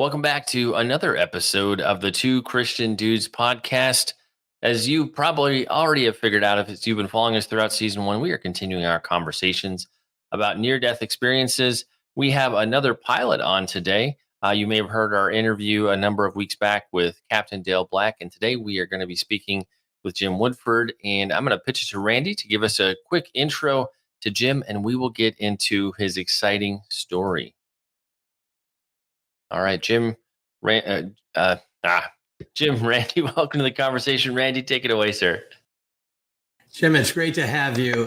Welcome back to another episode of the Two Christian Dudes podcast. As you probably already have figured out, if you've been following us throughout season one, we are continuing our conversations about near-death experiences. We have another pilot on today. You may have heard our interview a number of weeks back with Captain Dale Black, and today we are going to be speaking with Jim Woodford. And I'm going to pitch it to Randy to give us a quick intro to Jim, and we will get into his exciting story. All right, Jim, Randy, welcome to the conversation. Randy, take it away, sir. Jim, it's great to have you.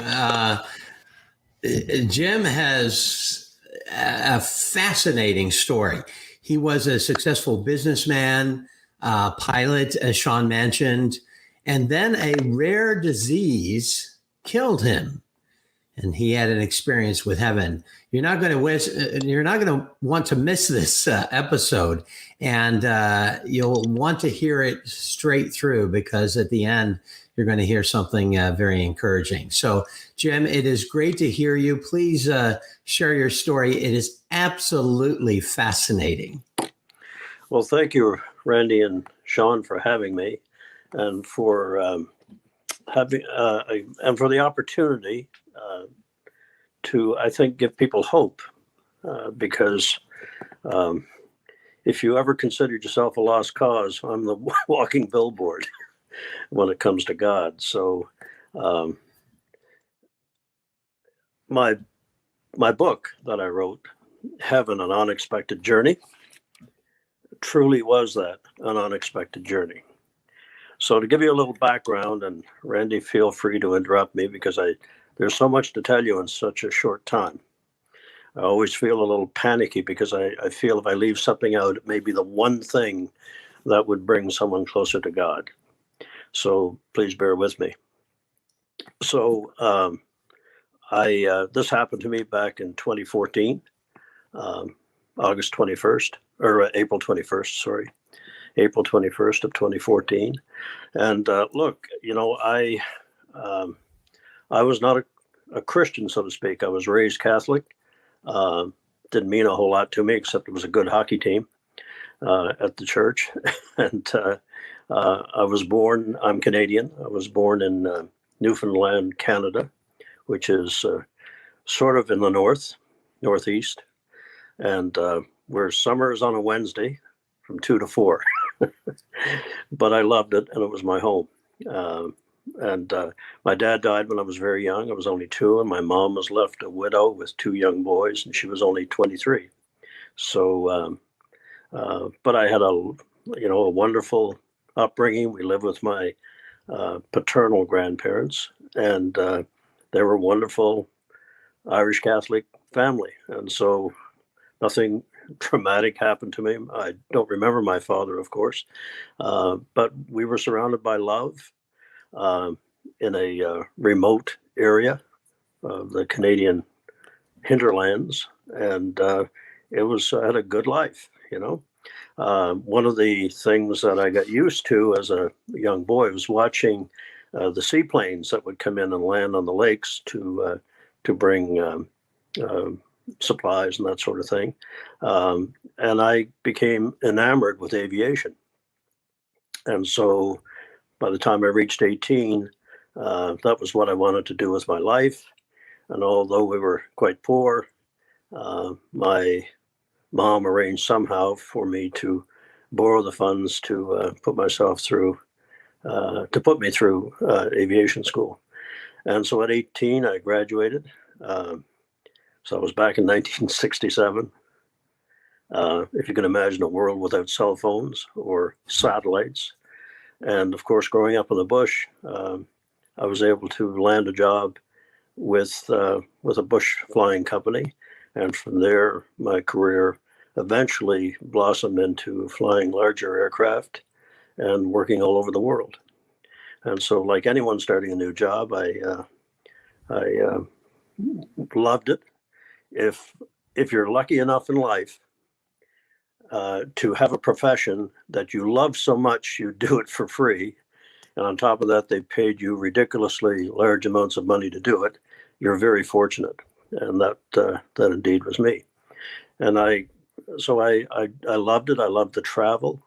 Jim has a fascinating story. He was a successful businessman, pilot, as Shaun mentioned, and then a rare disease killed him. And he had an experience with heaven. You're not going to want to miss this episode, and you'll want to hear it straight through, because at the end you're going to hear something very encouraging. So, Jim, it is great to hear you. Please share your story. It is absolutely fascinating. Well, thank you, Randy and Shaun, for having me, and for for the opportunity to, I think, give people hope, because if you ever considered yourself a lost cause, I'm the walking billboard when it comes to God. So my book that I wrote, Heaven, An Unexpected Journey, truly was that, an unexpected journey. So to give you a little background, and Randy, feel free to interrupt me, because there's so much to tell you in such a short time. I always feel a little panicky, because I feel if I leave something out, it may be the one thing that would bring someone closer to God. So please bear with me. So this happened to me back in 2014, August 21st, or April 21st, sorry. April 21st of 2014. And look, I was not a Christian, so to speak. I was raised Catholic. Didn't mean a whole lot to me, except it was a good hockey team at the church. And I was born, I'm Canadian. I was born in Newfoundland, Canada, which is sort of in the northeast. And where summer is on a Wednesday from 2 to 4. But I loved it, and it was my home. My dad died when I was very young. I was only 2, and my mom was left a widow with 2 young boys, and she was only 23. So, but I had a wonderful upbringing. We lived with my paternal grandparents, and they were a wonderful Irish Catholic family. And so nothing traumatic happened to me. I don't remember my father, of course, but we were surrounded by love in a remote area of the Canadian hinterlands, and I had a good life. One of the things that I got used to as a young boy was watching the seaplanes that would come in and land on the lakes to bring supplies and that sort of thing. And I became enamored with aviation. And so by the time I reached 18, that was what I wanted to do with my life. And although we were quite poor, my mom arranged somehow for me to borrow the funds to put me through aviation school. And so at 18, I graduated. So I was back in 1967. If you can imagine a world without cell phones or satellites. And of course, growing up in the bush, I was able to land a job with a bush flying company. And from there, my career eventually blossomed into flying larger aircraft and working all over the world. And so, like anyone starting a new job, I loved it. If you're lucky enough in life to have a profession that you love so much, you do it for free, and on top of that, they paid you ridiculously large amounts of money to do it, you're very fortunate. And that indeed was me. And I so I loved it. I loved the travel,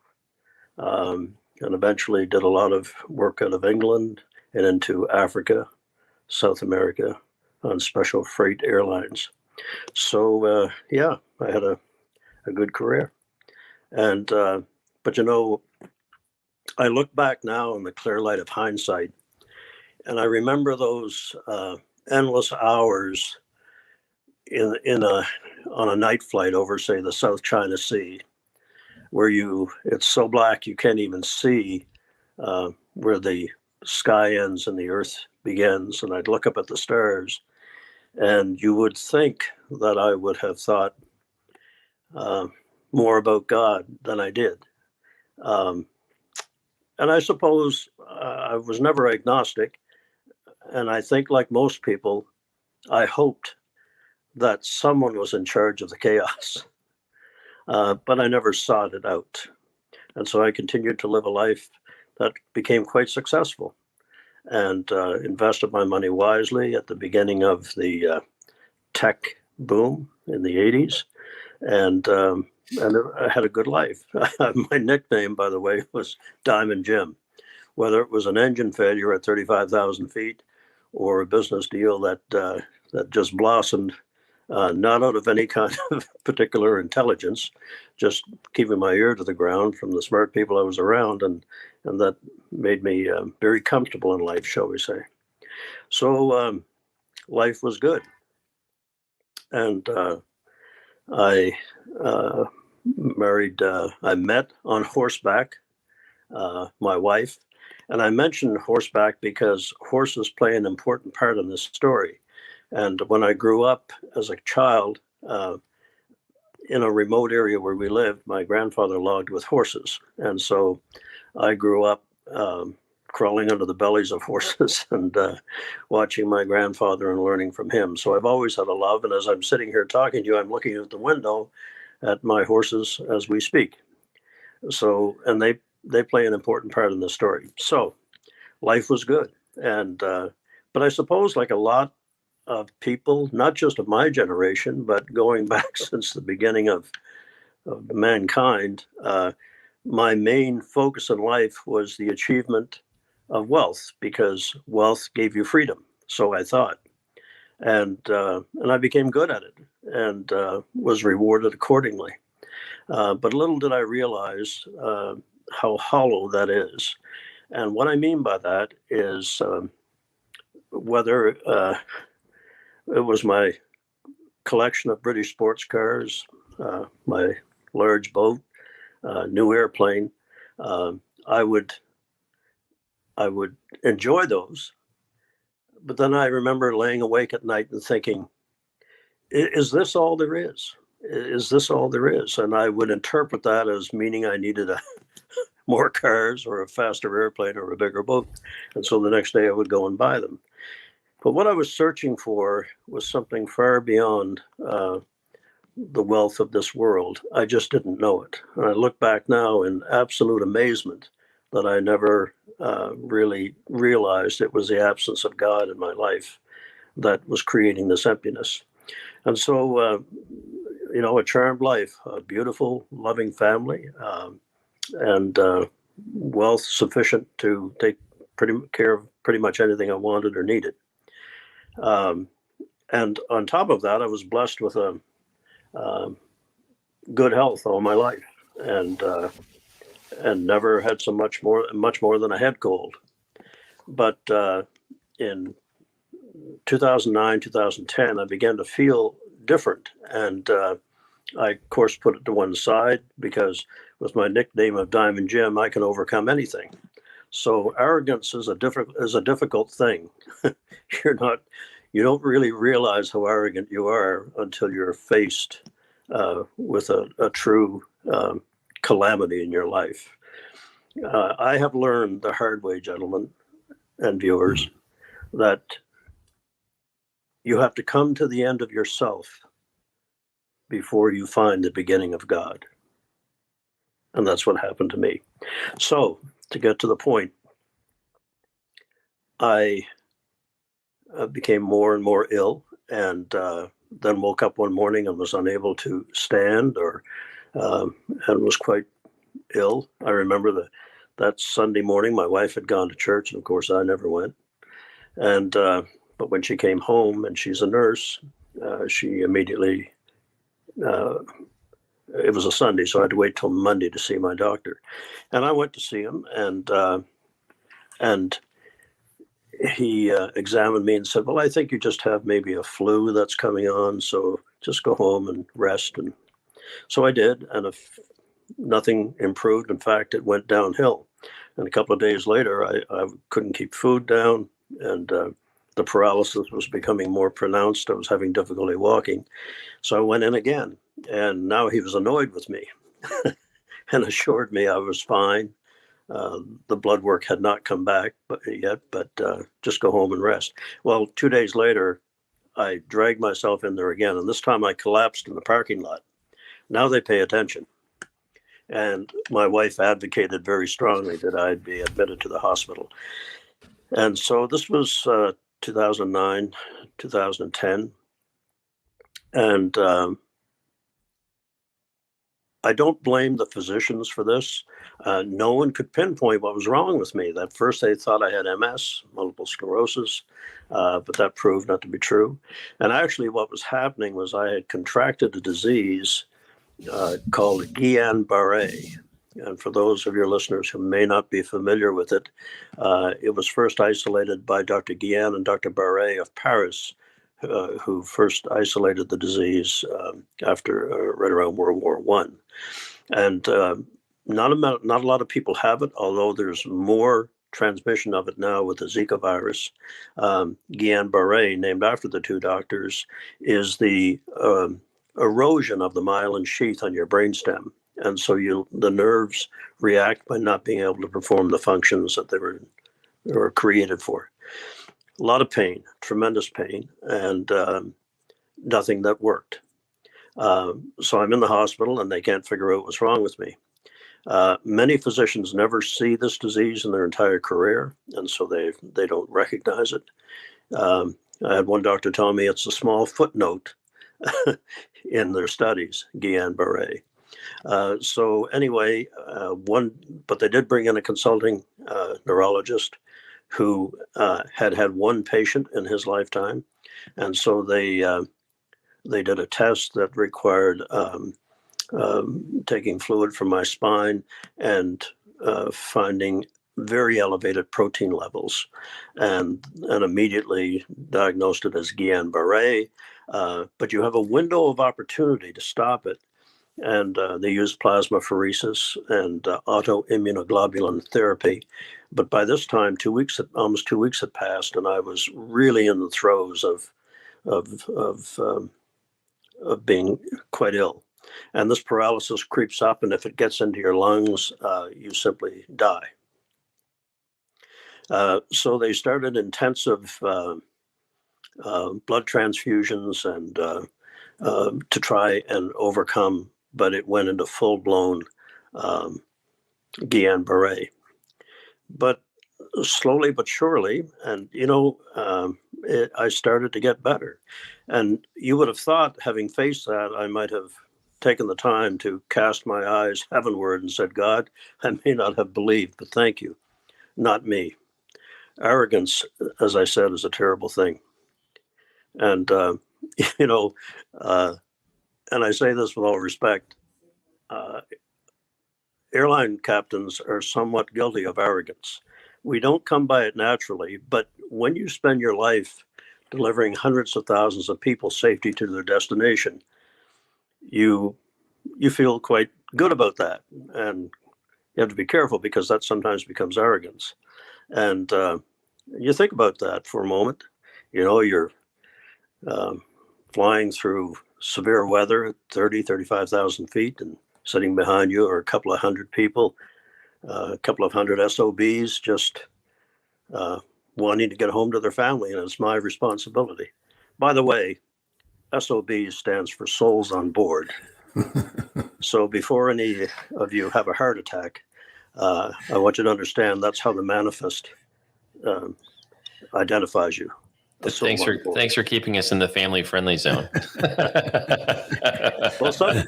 and eventually did a lot of work out of England and into Africa, South America, on special freight airlines. So yeah, I had a good career. And but I look back now in the clear light of hindsight, and I remember those endless hours in a on a night flight over, say, the South China Sea, where it's so black you can't even see where the sky ends and the earth begins. And I'd look up at the stars, and you would think that I would have thought more about God than I did. Um, and I suppose I was never agnostic. And I think, like most people, I hoped that someone was in charge of the chaos, but I never sought it out. And so I continued to live a life that became quite successful, and invested my money wisely at the beginning of the tech boom in the 80s. And I had a good life. My nickname, by the way, was Diamond Jim. Whether it was an engine failure at 35,000 feet or a business deal that just blossomed, not out of any kind of particular intelligence, just keeping my ear to the ground from the smart people I was around, and that made me very comfortable in life, shall we say. So life was good, and I married. I met on horseback my wife. And I mentioned horseback because horses play an important part in this story. And when I grew up as a child in a remote area where we lived, my grandfather logged with horses. And so I grew up crawling under the bellies of horses and watching my grandfather and learning from him. So I've always had a love. And as I'm sitting here talking to you, I'm looking out the window at my horses as we speak. So, and they play an important part in the story. So life was good. And, but I suppose, like a lot of people, not just of my generation, but going back since the beginning of mankind, my main focus in life was the achievement of wealth, because wealth gave you freedom. So I thought, and I became good at it, and was rewarded accordingly. But little did I realize how hollow that is. And what I mean by that is whether it was my collection of British sports cars, my large boat, new airplane, I would enjoy those. But then I remember laying awake at night and thinking, is this all there is? Is this all there is? And I would interpret that as meaning I needed more cars or a faster airplane or a bigger boat. And so the next day I would go and buy them. But what I was searching for was something far beyond the wealth of this world. I just didn't know it. And I look back now in absolute amazement that I never really realized it was the absence of God in my life that was creating this emptiness. And so, a charmed life, a beautiful, loving family, and wealth sufficient to take care of pretty much anything I wanted or needed. And on top of that, I was blessed with a good health all my life, and never had so much more than a head cold. But in 2009, 2010, I began to feel different, and I, of course, put it to one side because with my nickname of Diamond Jim, I can overcome anything. So arrogance is a difficult thing. You don't really realize how arrogant you are until you're faced with a true calamity in your life. I have learned the hard way, gentlemen and viewers, that you have to come to the end of yourself before you find the beginning of God. And that's what happened to me. So, to get to the point, I became more and more ill, and then woke up one morning and was unable to stand and was quite ill. I remember that Sunday morning, my wife had gone to church, and of course I never went. And but when she came home, and she's a nurse, she immediately, it was a Sunday, so I had to wait till Monday to see my doctor. And I went to see him, and he examined me and said, "Well, I think you just have maybe a flu that's coming on, so just go home and rest." And so I did, and if nothing improved, in fact, it went downhill. And a couple of days later, I couldn't keep food down, and the paralysis was becoming more pronounced. I was having difficulty walking. So I went in again, and now he was annoyed with me and assured me I was fine. The blood work had not come back yet, but just go home and rest. Well, 2 days later, I dragged myself in there again, and this time I collapsed in the parking lot. Now they pay attention. And my wife advocated very strongly that I'd be admitted to the hospital. And so this was 2009, 2010. And I don't blame the physicians for this. No one could pinpoint what was wrong with me. At first, they thought I had MS, multiple sclerosis, but that proved not to be true. And actually, what was happening was I had contracted a disease called Guillain-Barré. And for those of your listeners who may not be familiar with it, it was first isolated by Dr. Guillain and Dr. Barré of Paris, who first isolated the disease after right around World War I. And not a lot of people have it, although there's more transmission of it now with the Zika virus. Guillain-Barré, named after the two doctors, is the erosion of the myelin sheath on your brainstem. And so the nerves react by not being able to perform the functions that they were created for. A lot of pain, tremendous pain, and nothing that worked. So I'm in the hospital, and they can't figure out what's wrong with me. Many physicians never see this disease in their entire career, and so they don't recognize it. I had one doctor tell me it's a small footnote in their studies, Guillain-Barré. So anyway, but they did bring in a consulting neurologist who had one patient in his lifetime, and so they did a test that required taking fluid from my spine and finding very elevated protein levels, and immediately diagnosed it as Guillain-Barré. But you have a window of opportunity to stop it, and they used plasmapheresis and autoimmunoglobulin therapy. But by this time, almost 2 weeks had passed, and I was really in the throes of being quite ill. And this paralysis creeps up, and if it gets into your lungs, you simply die. So they started intensive blood transfusions and to try and overcome, but it went into full-blown Guillain-Barré. But slowly but surely, and I started to get better. And you would have thought, having faced that, I might have taken the time to cast my eyes heavenward and said, "God, I may not have believed, but thank you." Not me. Arrogance, as I said, is a terrible thing. And, and I say this with all respect, airline captains are somewhat guilty of arrogance. We don't come by it naturally, but when you spend your life delivering hundreds of thousands of people safety to their destination, you feel quite good about that. And you have to be careful, because that sometimes becomes arrogance. And you think about that for a moment. You're flying through severe weather at 35,000 feet, and sitting behind you are a couple of hundred people, a couple of hundred SOBs just wanting to get home to their family, and it's my responsibility. By the way, SOB stands for Souls on Board. So before any of you have a heart attack, I want you to understand that's how the manifest identifies you. soul on board. Thanks for keeping us in the family friendly zone. Well, some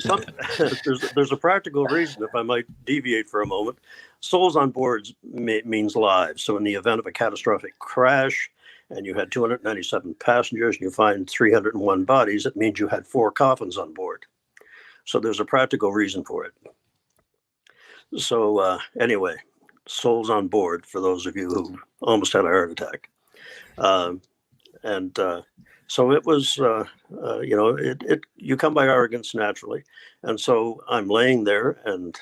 there's a practical reason, if I might deviate for a moment. Souls on board means lives. So in the event of a catastrophic crash, and you had 297 passengers, and you find 301 bodies, it means you had 4 coffins on board. So there's a practical reason for it. So anyway, souls on board for those of you who almost had a heart attack. So it was, you come by arrogance naturally. And so I'm laying there, and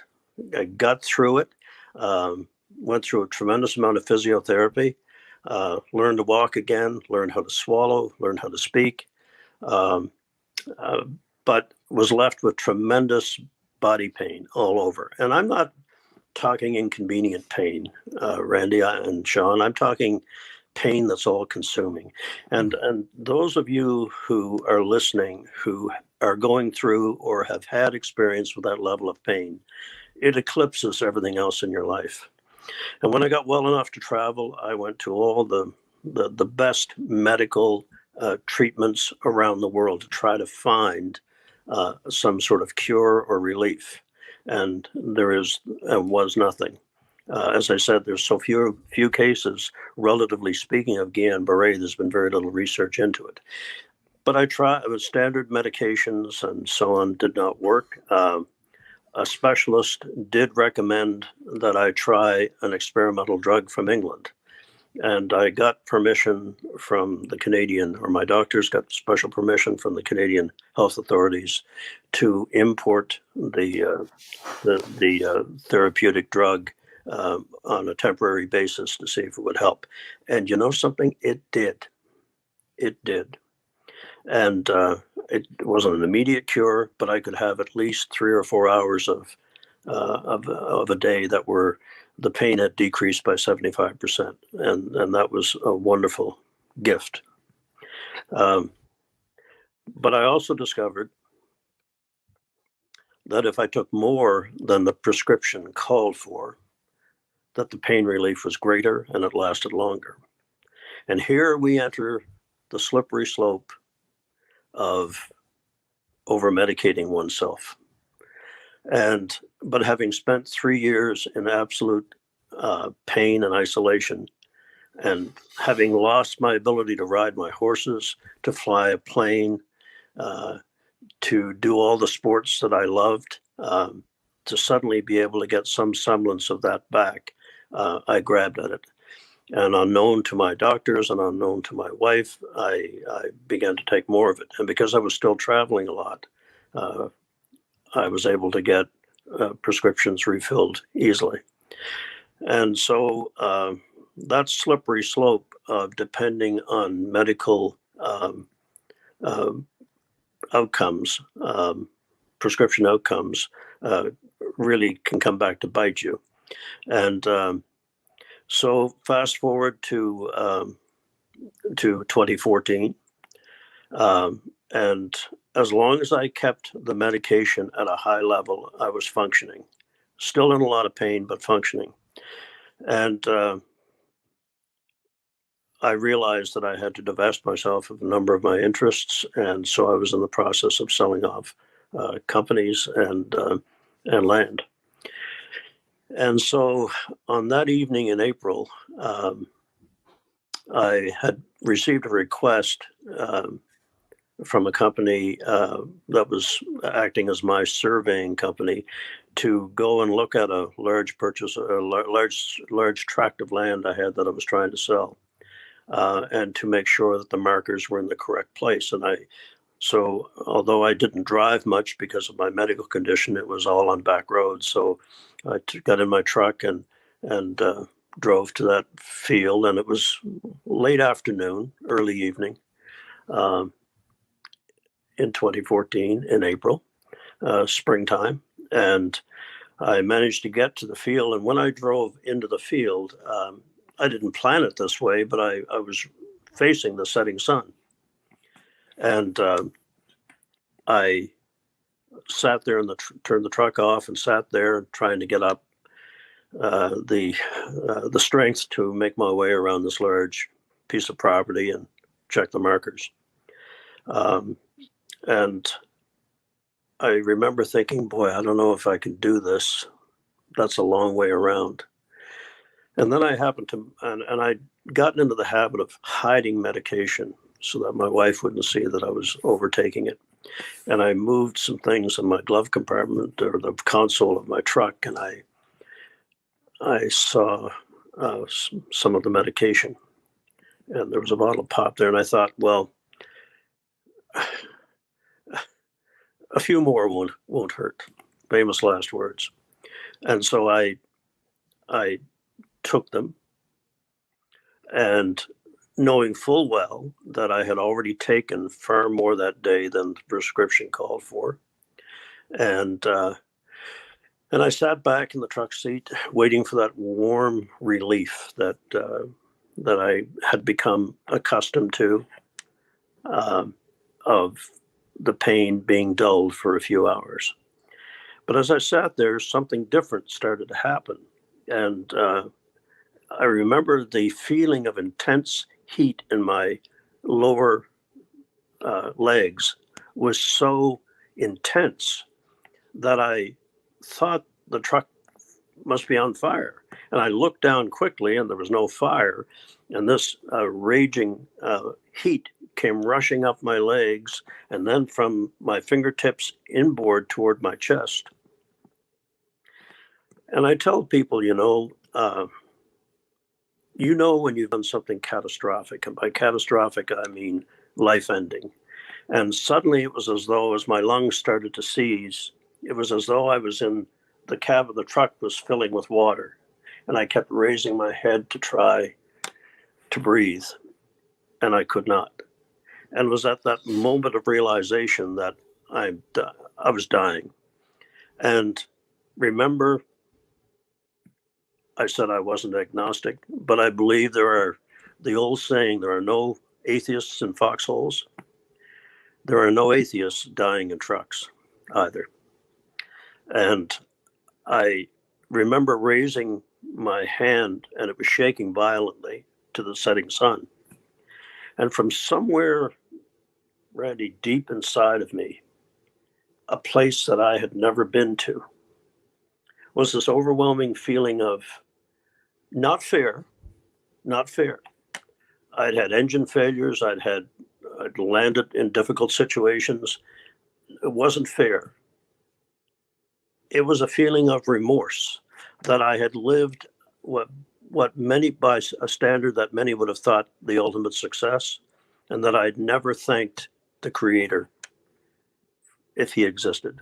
I got through it, went through a tremendous amount of physiotherapy, learned to walk again, learned how to swallow, learned how to speak, but was left with tremendous body pain all over. And I'm not talking inconvenient pain, Randy and Shaun. I'm talking pain that's all consuming. And those of you who are listening, who are going through or have had experience with that level of pain, it eclipses everything else in your life. And when I got well enough to travel, I went to all the best medical treatments around the world to try to find some sort of cure or relief. And there was nothing. As I said, there's so few cases, relatively speaking, of Guillain-Barré. There's been very little research into it. But I tried with standard medications and so on, did not work. A specialist did recommend that I try an experimental drug from England. And I got permission from the Canadian, or my doctors got special permission from the Canadian health authorities to import the therapeutic drug on a temporary basis to see if it would help. And you know something? It did. It did. And it wasn't an immediate cure, but I could have at least 3 or 4 hours of a day that were, the pain had decreased by 75%. And that was a wonderful gift. But I also discovered that if I took more than the prescription called for, that the pain relief was greater and it lasted longer. And here we enter the slippery slope of over-medicating oneself. But having spent 3 years in absolute pain and isolation, and having lost my ability to ride my horses, to fly a plane, to do all the sports that I loved, to suddenly be able to get some semblance of that back, I grabbed at it. And unknown to my doctors and unknown to my wife, I began to take more of it. And because I was still traveling a lot, I was able to get prescriptions refilled easily. And so that slippery slope of depending on medical outcomes, prescription outcomes, really can come back to bite you. And so fast forward to 2014, and as long as I kept the medication at a high level, I was functioning, still in a lot of pain, but functioning. And I realized that I had to divest myself of a number of my interests, and so I was in the process of selling off companies and land. And so on that evening in April, I had received a request from a company that was acting as my surveying company to go and look at a large tract of land I had that I was trying to sell, and to make sure that the markers were in the correct place. So although I didn't drive much because of my medical condition, it was all on back roads. So I got in my truck and drove to that field, and it was late afternoon, early evening, in 2014, in April, springtime. And I managed to get to the field. And when I drove into the field, I didn't plan it this way, but I was facing the setting sun. And I sat there and turned the truck off and sat there trying to get up the strength to make my way around this large piece of property. And check the markers. And I remember thinking, boy, I don't know if I can do this. That's a long way around. And then I happened to, and I'd gotten into the habit of hiding medication so that my wife wouldn't see that I was overtaking it. And I moved some things in my glove compartment or the console of my truck, and I saw some of the medication, and there was a bottle of pop there, and I thought, well, a few more won't hurt. Famous last words. And so I took them, and knowing full well that I had already taken far more that day than the prescription called for, and I sat back in the truck seat, waiting for that warm relief that I had become accustomed to, of the pain being dulled for a few hours. But as I sat there, something different started to happen. And I remember the feeling of intense heat in my lower legs was so intense that I thought the truck must be on fire. And I looked down quickly, and there was no fire. And this raging heat came rushing up my legs, and then from my fingertips inboard toward my chest. And I tell people, when you've done something catastrophic, and by catastrophic, I mean life-ending. And suddenly it was as though, as my lungs started to seize, it was as though I was in the cab of the truck was filling with water. And I kept raising my head to try to breathe, and I could not. And it was at that moment of realization that I was dying. And remember, I said I wasn't agnostic, but I believe the old saying, there are no atheists in foxholes. There are no atheists dying in trucks either. And I remember raising my hand, and it was shaking violently, to the setting sun. And from somewhere really deep inside of me, a place that I had never been to, was this overwhelming feeling of not fear. I'd had engine failures. I'd landed in difficult situations. It wasn't fear. It was a feeling of remorse that I had lived what many, by a standard that many would have thought the ultimate success, and that I'd never thanked the Creator if he existed.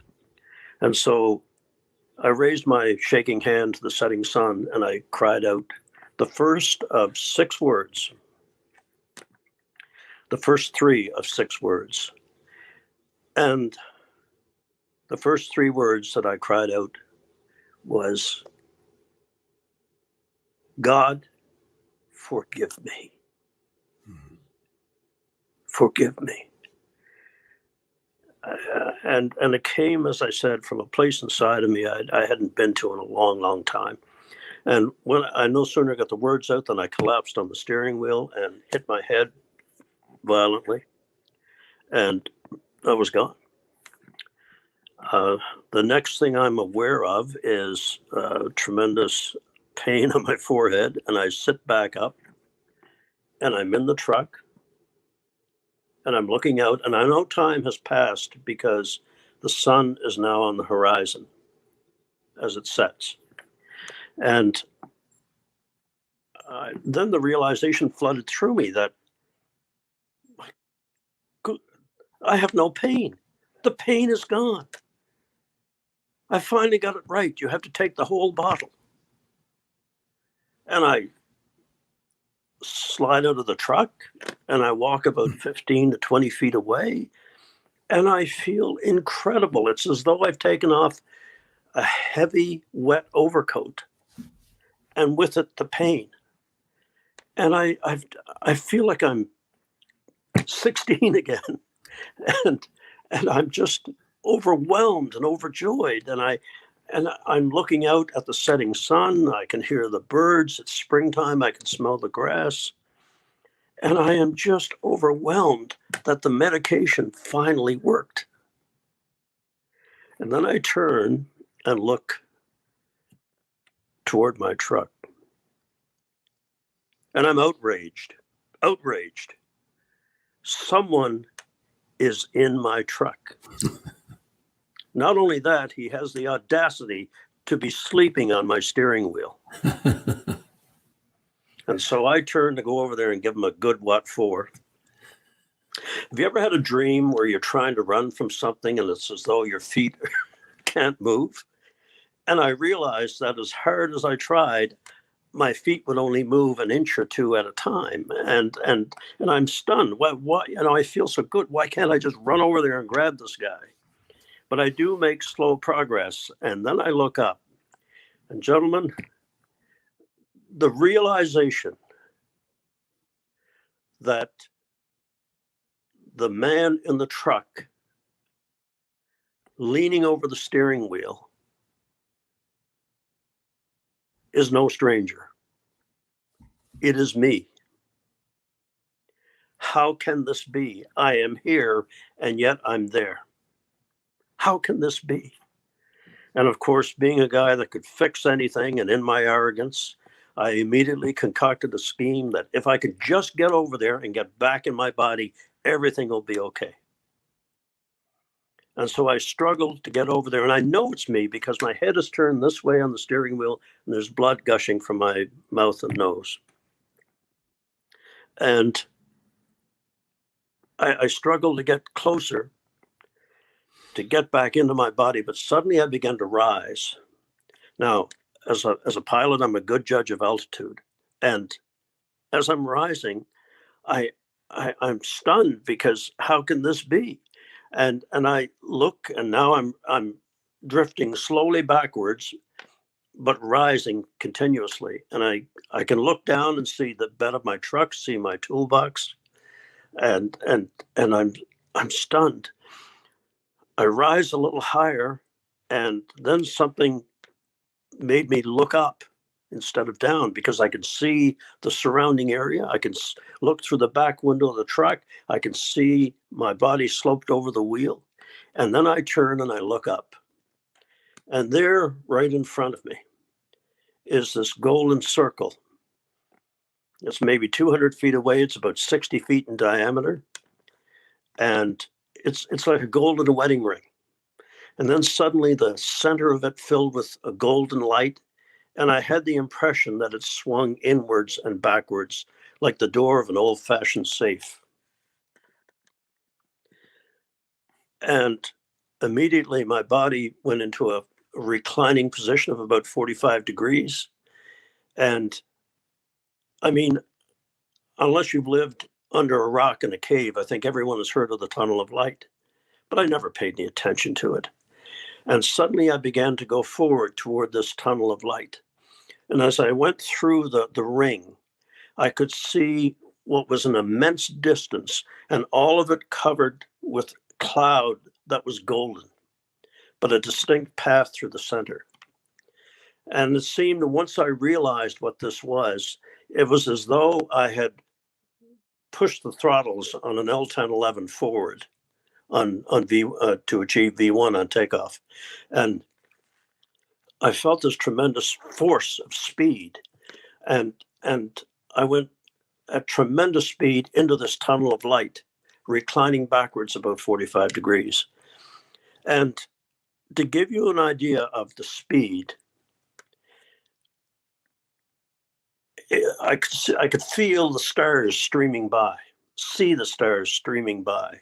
And so I raised my shaking hand to the setting sun, and I cried out the first of 6 words, the first 3 of 6 words. And the first 3 words that I cried out was, God, forgive me. Forgive me. And it came, as I said, from a place inside of me I hadn't been to in a long, long time. And when I no sooner got the words out than I collapsed on the steering wheel and hit my head violently, and I was gone. The next thing I'm aware of is tremendous pain on my forehead, and I sit back up, and I'm in the truck, and I'm looking out, and I know time has passed because the sun is now on the horizon as it sets. And then the realization flooded through me that I have no pain. The pain is gone. I finally got it right. You have to take the whole bottle. And I slide out of the truck, and I walk about 15 to 20 feet away, and I feel incredible. It's as though I've taken off a heavy, wet overcoat, and with it, the pain. And I feel like I'm 16 again, and I'm just overwhelmed and overjoyed. And I'm looking out at the setting sun. I can hear the birds. It's springtime. I can smell the grass. And I am just overwhelmed that the medication finally worked. And then I turn and look toward my truck. And I'm outraged. Outraged. Someone is in my truck. Not only that, he has the audacity to be sleeping on my steering wheel. And so I turn to go over there and give him a good what for. Have you ever had a dream where you're trying to run from something and it's as though your feet can't move? And I realized that as hard as I tried, my feet would only move an inch or two at a time. And I'm stunned. Why, I feel so good. Why can't I just run over there and grab this guy? But I do make slow progress. And then I look up. And gentlemen, the realization that the man in the truck leaning over the steering wheel is no stranger. It is me. How can this be? I am here and yet I'm there. How can this be? And of course, being a guy that could fix anything and in my arrogance, I immediately concocted a scheme that if I could just get over there and get back in my body, everything will be okay. And so I struggled to get over there. And I know it's me because my head is turned this way on the steering wheel and there's blood gushing from my mouth and nose. And I struggled to get closer, to get back into my body, but suddenly I began to rise. Now, as a pilot, I'm a good judge of altitude. And as I'm rising, I'm stunned because how can this be? And I look, and now I'm drifting slowly backwards, but rising continuously. And I can look down and see the bed of my truck, see my toolbox, and I'm stunned. I rise a little higher, and then something made me look up instead of down because I could see the surrounding area. I can look through the back window of the truck. I can see my body sloped over the wheel. And then I turn and I look up. And there, right in front of me, is this golden circle. It's maybe 200 feet away. It's about 60 feet in diameter. And it's like a golden wedding ring. And then suddenly the center of it filled with a golden light. And I had the impression that it swung inwards and backwards like the door of an old-fashioned safe. And immediately my body went into a reclining position of about 45 degrees. And I mean, unless you've lived under a rock in a cave, I think everyone has heard of the tunnel of light, but I never paid any attention to it. And suddenly I began to go forward toward this tunnel of light. And as I went through the ring, I could see what was an immense distance, and all of it covered with cloud that was golden, but a distinct path through the center. And it seemed once I realized what this was, it was as though I had pushed the throttles on an L-1011 forward on V to achieve V1 on takeoff. And I felt this tremendous force of speed. And I went at tremendous speed into this tunnel of light, reclining backwards about 45 degrees. And to give you an idea of the speed, I could feel the stars streaming by, see the stars streaming by.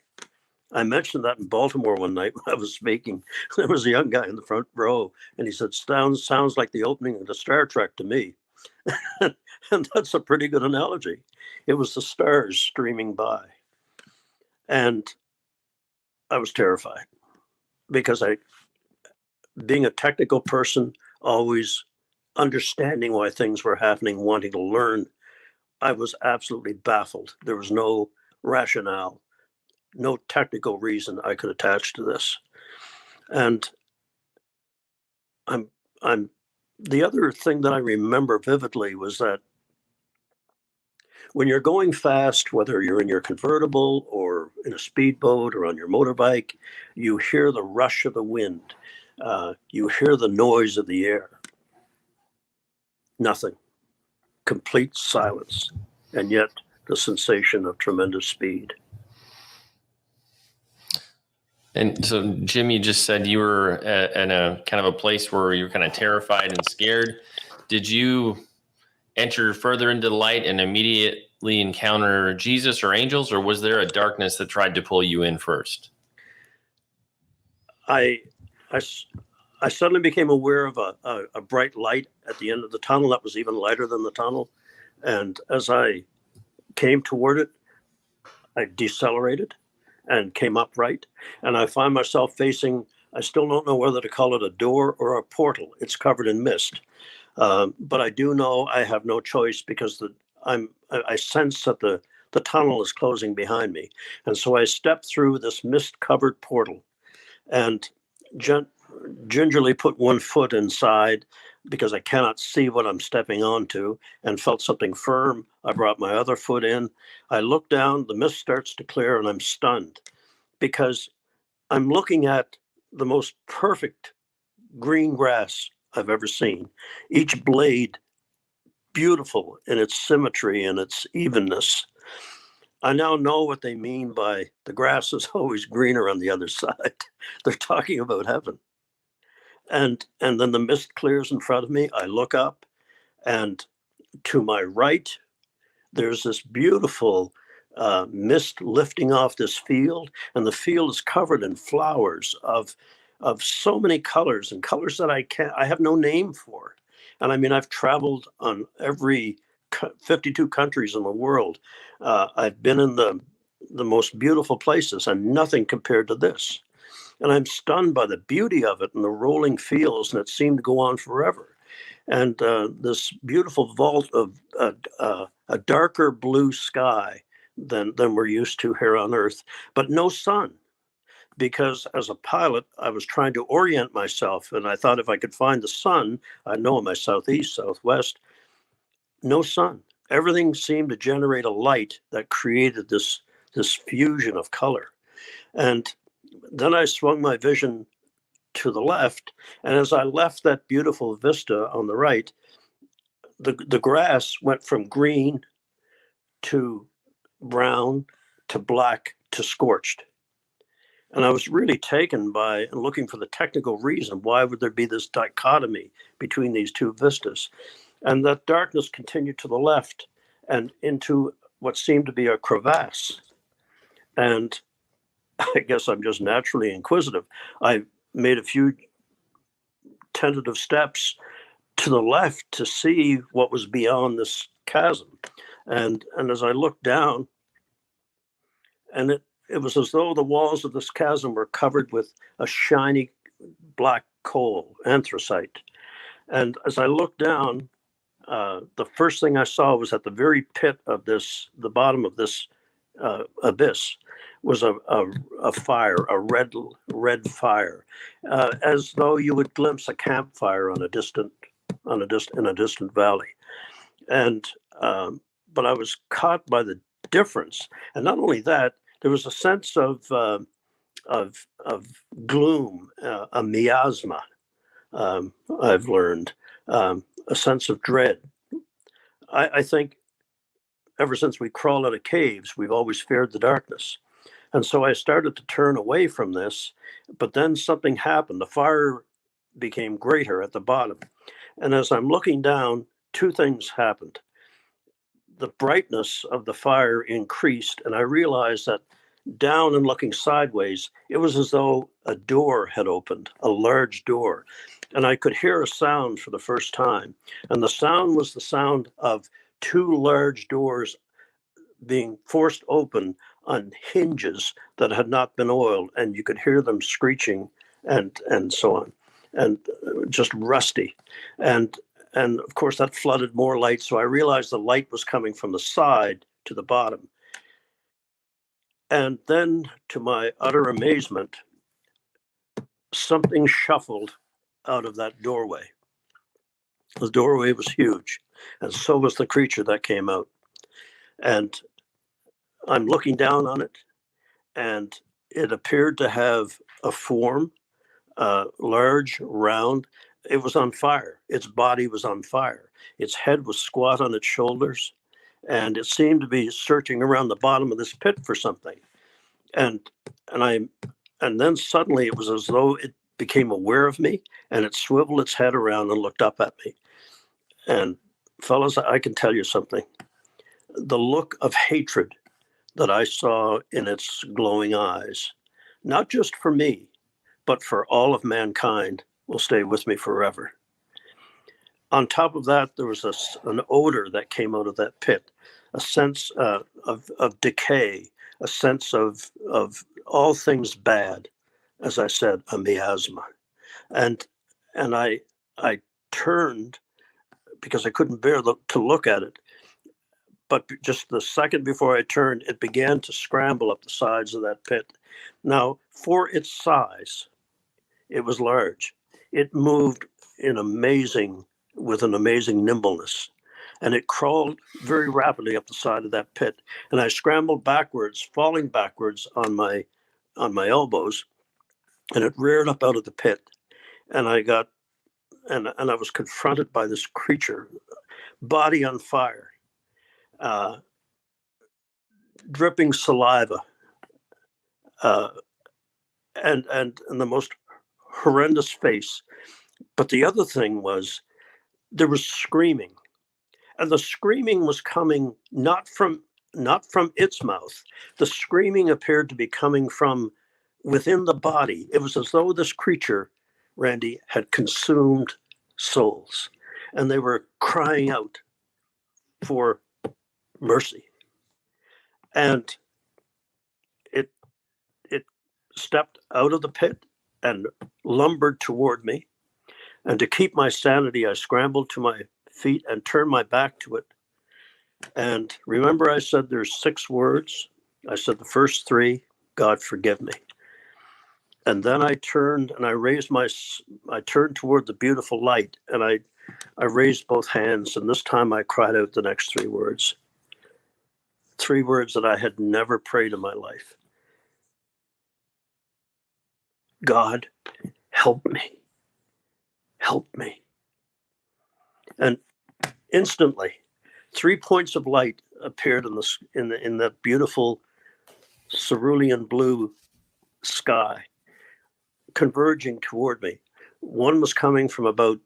I mentioned that in Baltimore one night when I was speaking. There was a young guy in the front row, and he said, sounds like the opening of the Star Trek to me. And that's a pretty good analogy. It was the stars streaming by. And I was terrified because being a technical person, always understanding why things were happening, wanting to learn, I was absolutely baffled. There was no rationale, no technical reason I could attach to this. And I'm the other thing that I remember vividly was that when you're going fast, whether you're in your convertible or in a speedboat or on your motorbike, you hear the rush of the wind. You hear the noise of the air. Nothing. Complete silence. And yet the sensation of tremendous speed. And so, Jim, you just said you were in a kind of a place where you're kind of terrified and scared. Did you enter further into the light and immediately encounter Jesus or angels, or was there a darkness that tried to pull you in first? I suddenly became aware of a bright light at the end of the tunnel that was even lighter than the tunnel. And as I came toward it, I decelerated and came upright. And I find myself facing, I still don't know whether to call it a door or a portal. It's covered in mist. But I do know I have no choice because I sense that the tunnel is closing behind me. And so I step through this mist-covered portal and gingerly put one foot inside because I cannot see what I'm stepping onto, and felt something firm. I brought my other foot in. I look down, the mist starts to clear, and I'm stunned because I'm looking at the most perfect green grass I've ever seen. Each blade beautiful in its symmetry and its evenness. I now know what they mean by the grass is always greener on the other side. They're talking about heaven. And then the mist clears in front of me. I look up, and to my right, there's this beautiful mist lifting off this field, and the field is covered in flowers of so many colors, and colors that I have no name for. And I mean, I've traveled on every 52 countries in the world. I've been in the most beautiful places, and nothing compared to this. And I'm stunned by the beauty of it and the rolling fields, and it seemed to go on forever. And this beautiful vault of a darker blue sky than we're used to here on Earth, but no sun. Because as a pilot, I was trying to orient myself, and I thought if I could find the sun, I know in my southeast, southwest, no sun. Everything seemed to generate a light that created this fusion of color. And then I swung my vision to the left, and as I left that beautiful vista on the right, the grass went from green to brown to black to scorched. And I was really taken by and looking for the technical reason. Why would there be this dichotomy between these two vistas? And that darkness continued to the left and into what seemed to be a crevasse. And I guess I'm just naturally inquisitive. I made a few tentative steps to the left to see what was beyond this chasm. And as I looked down, and it was as though the walls of this chasm were covered with a shiny black coal, anthracite. And as I looked down, the first thing I saw was at the very pit of the bottom of this abyss was a fire, a red fire, as though you would glimpse a campfire in a distant valley. And but I was caught by the difference, and not only that, there was a sense of gloom, a miasma. I've learned a sense of dread. I think ever since we crawled out of caves, we've always feared the darkness. And so I started to turn away from this, but then something happened. The fire became greater at the bottom. And as I'm looking down, two things happened. The brightness of the fire increased, and I realized that down and looking sideways, it was as though a door had opened, a large door. And I could hear a sound for the first time. And the sound was the sound of two large doors being forced open on hinges that had not been oiled, and you could hear them screeching and so on, and just rusty. And of course that flooded more light, so I realized the light was coming from the side to the bottom. And then, to my utter amazement, something shuffled out of that doorway. The doorway was huge, and so was the creature that came out. And I'm looking down on it, and it appeared to have a form, large, round. It was on fire. Its body was on fire. Its head was squat on its shoulders, and it seemed to be searching around the bottom of this pit for something. And and I and then suddenly it was as though it became aware of me, and it swiveled its head around and looked up at me. And fellas, I can tell you something. The look of hatred that I saw in its glowing eyes, not just for me, but for all of mankind, will stay with me forever. On top of that, there was an odor that came out of that pit, a sense of decay, a sense of all things bad, as I said, a miasma. And I turned because I couldn't bear to look at it. But just the second before I turned, it began to scramble up the sides of that pit. Now, for its size, it was large. It moved with an amazing nimbleness. And it crawled very rapidly up the side of that pit. And I scrambled backwards, falling backwards on my elbows, and it reared up out of the pit. And I was confronted by this creature, body on fire, dripping saliva, and the most horrendous face. But the other thing was there was screaming, and the screaming was coming not from its mouth. The screaming appeared to be coming from within the body. It was as though this creature, Randy, had consumed souls, and they were crying out for mercy. And it stepped out of the pit and lumbered toward me. And to keep my sanity, I scrambled to my feet and turned my back to it. And remember, I said there's 6 words. I said the first 3, God forgive me. And then I turned and I turned toward the beautiful light, and I raised both hands, and this time I cried out the next 3 words. 3 words that I had never prayed in my life. God, help me. Help me. And instantly, 3 points of light appeared in that beautiful cerulean blue sky, converging toward me. One was coming from about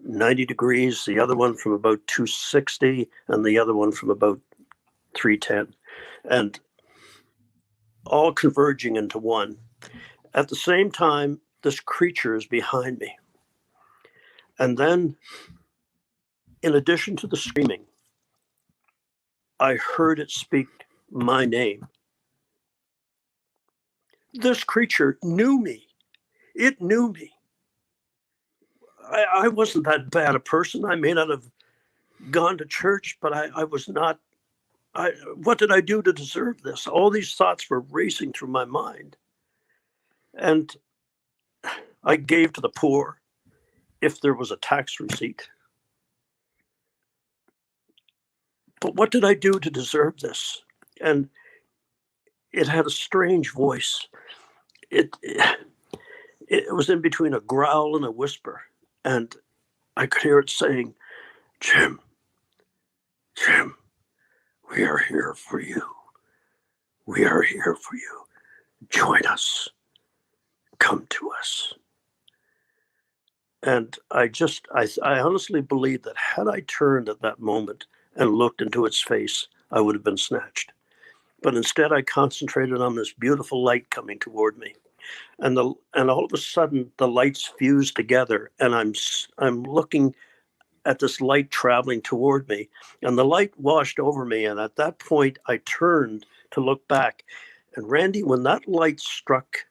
90 degrees, the other one from about 260, and the other one from about 310, and all converging into one. At the same time, this creature is behind me. And then, in addition to the screaming, I heard it speak my name. This creature knew me. It knew me. I wasn't that bad a person. I may not have gone to church, but I was not. What did I do to deserve this? All these thoughts were racing through my mind. And I gave to the poor if there was a tax receipt. But what did I do to deserve this? And it had a strange voice. It was in between a growl and a whisper. And I could hear it saying, Jim, we are here for you. We are here for you. Join us. Come to us. And I honestly believe that had I turned at that moment and looked into its face, I would have been snatched. But instead, I concentrated on this beautiful light coming toward me. And all of a sudden, the lights fused together, and I'm looking at this light traveling toward me, and the light washed over me. And at that point, I turned to look back. And Randy, when that light struck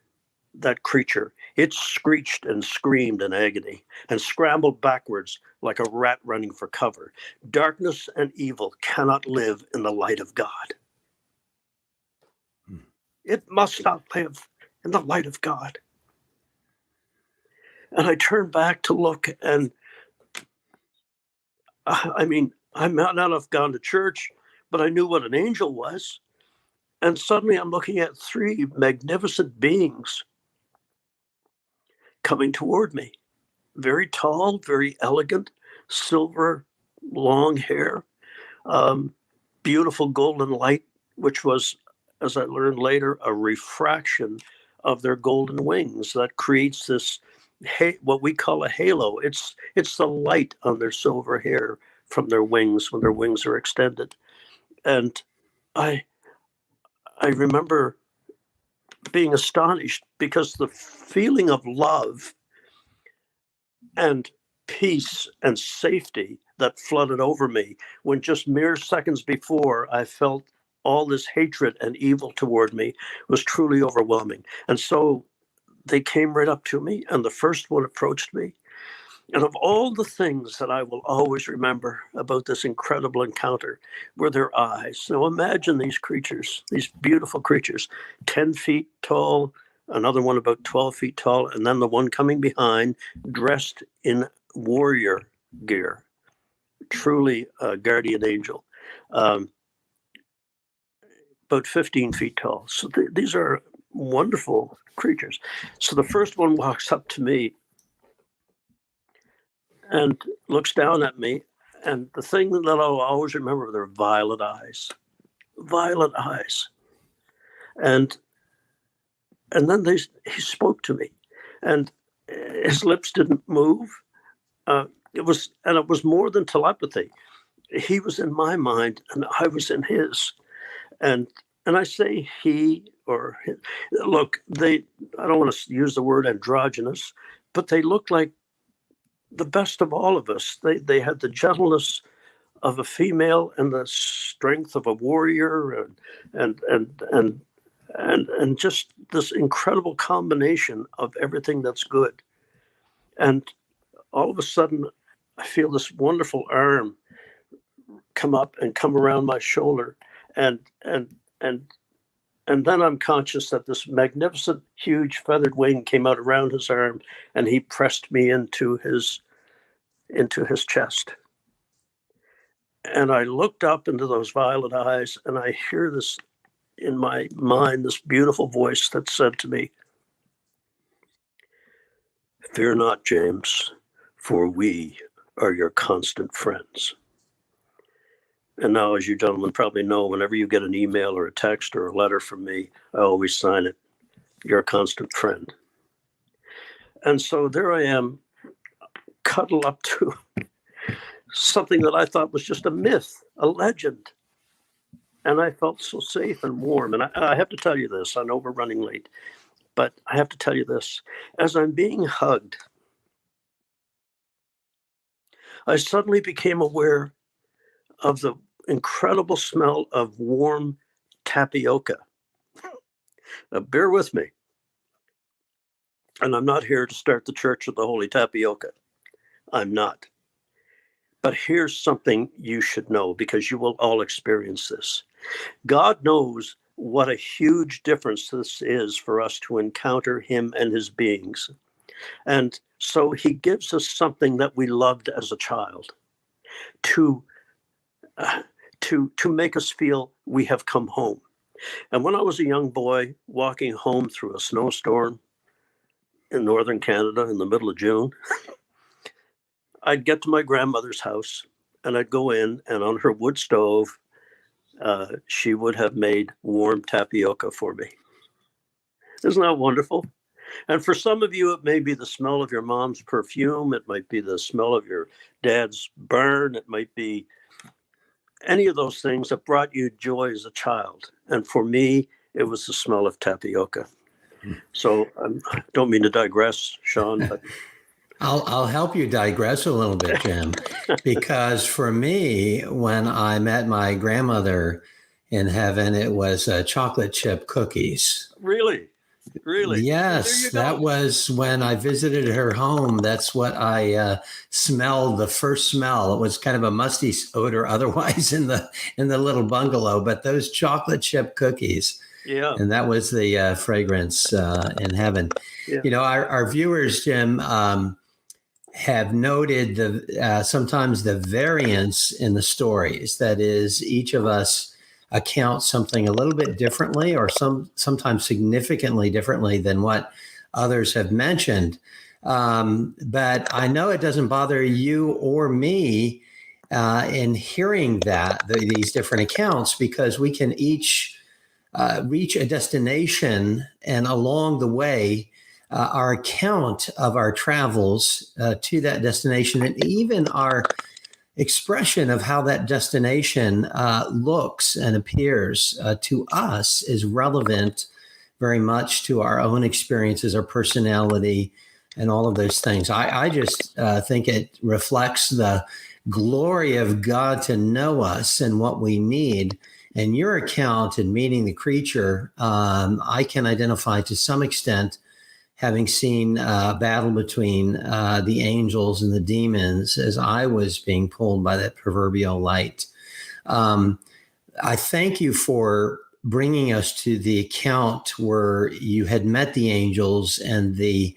that creature, it screeched and screamed in agony and scrambled backwards like a rat running for cover. Darkness and evil cannot live in the light of God. It must not live in the light of God. And I turned back to look, and I mean, I might not have gone to church. but I knew what an angel was. And suddenly I'm looking at three magnificent beings coming toward me. Very tall, very elegant, silver, long hair, beautiful golden light, which was, as I learned later, a refraction of their golden wings that creates this, what we call a halo. It's the light on their silver hair from their wings when their wings are extended. And I remember being astonished because the feeling of love and peace and safety that flooded over me when just mere seconds before I felt all this hatred and evil toward me was truly overwhelming. And so they came right up to me, and the first one approached me. And of all the things that I will always remember about this incredible encounter were their eyes. Now imagine these creatures, these beautiful creatures, 10 feet tall, another one about 12 feet tall, and then the one coming behind dressed in warrior gear, truly a guardian angel, about 15 feet tall. So these are wonderful creatures. So the first one walks up to me and looks down at me. And the thing that I'll always remember, their violet eyes. And then he spoke to me, and his lips didn't move. It was more than telepathy. He was in my mind, and I was in his. And I say he or his. Look, I don't want to use the word androgynous, but they looked like the best of all of us. They had the gentleness of a female and the strength of a warrior, and just this incredible combination of everything that's good. And all of a sudden, I feel this wonderful arm come up and come around my shoulder, and then I'm conscious that this magnificent, huge feathered wing came out around his arm, and he pressed me into his chest. And I looked up into those violet eyes, and I hear this in my mind, this beautiful voice that said to me, "Fear not, James, for we are your constant friends." And now, as you gentlemen probably know, whenever you get an email or a text or a letter from me, I always sign it, "Your constant friend." And so there I am, cuddled up to something that I thought was just a myth, a legend. And I felt so safe and warm. And I have to tell you this, I know we're running late, but I have to tell you this. As I'm being hugged, I suddenly became aware of the incredible smell of warm tapioca. Now, bear with me. And I'm not here to start the Church of the Holy Tapioca. I'm not. But here's something you should know, because you will all experience this. God knows what a huge difference this is for us to encounter him and his beings. And so he gives us something that we loved as a child to make us feel we have come home. And when I was a young boy walking home through a snowstorm in northern Canada in the middle of June, I'd get to my grandmother's house, and I'd go in, and on her wood stove, she would have made warm tapioca for me. Isn't that wonderful? And for some of you, it may be the smell of your mom's perfume. It might be the smell of your dad's barn. It might be any of those things that brought you joy as a child. And for me, it was the smell of tapioca. So I don't mean to digress, Shaun, but I'll help you digress a little bit, Jim, because for me, when I met my grandmother in heaven, it was chocolate chip cookies. Really? Yes, that was when I visited her home. That's what I smelled, the first smell. It was kind of a musty odor otherwise in the little bungalow, but those chocolate chip cookies. Yeah. And that was the fragrance in heaven. Yeah. You know, our viewers, Jim, have noted the sometimes the variance in the stories. That is, each of us accounts something a little bit differently, or sometimes significantly differently than what others have mentioned. But I know it doesn't bother you or me in hearing these different accounts, because we can each reach a destination, and along the way, our account of our travels to that destination, and even our expression of how that destination looks and appears to us, is relevant very much to our own experiences, our personality, and all of those things. I just think it reflects the glory of God to know us and what we need. And your account in meeting the creature, I can identify to some extent, having seen a battle between the angels and the demons as I was being pulled by that proverbial light. I thank you for bringing us to the account where you had met the angels, and the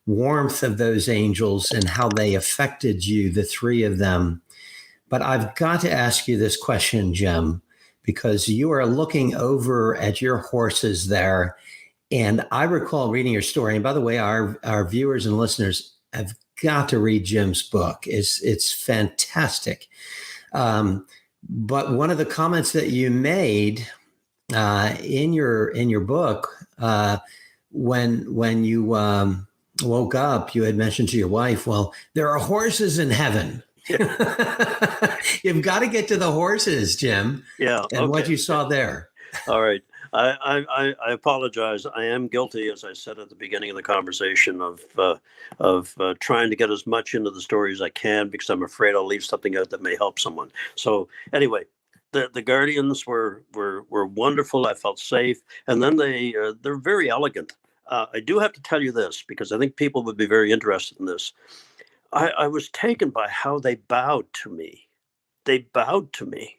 warmth of those angels and how they affected you, the three of them. But I've got to ask you this question, Jim, because you are looking over at your horses there. And I recall reading your story. And by the way, our viewers and listeners have got to read Jim's book. It's fantastic. But one of the comments that you made in your book, when you woke up, you had mentioned to your wife, "Well, there are horses in heaven." Yeah. You've got to get to the horses, Jim. Yeah. And what you saw there. All right. I apologize. I am guilty, as I said at the beginning of the conversation, of trying to get as much into the story as I can, because I'm afraid I'll leave something out that may help someone. So anyway, the guardians were wonderful. I felt safe, and then they're very elegant. I do have to tell you this, because I think people would be very interested in this. I was taken by how they bowed to me. They bowed to me.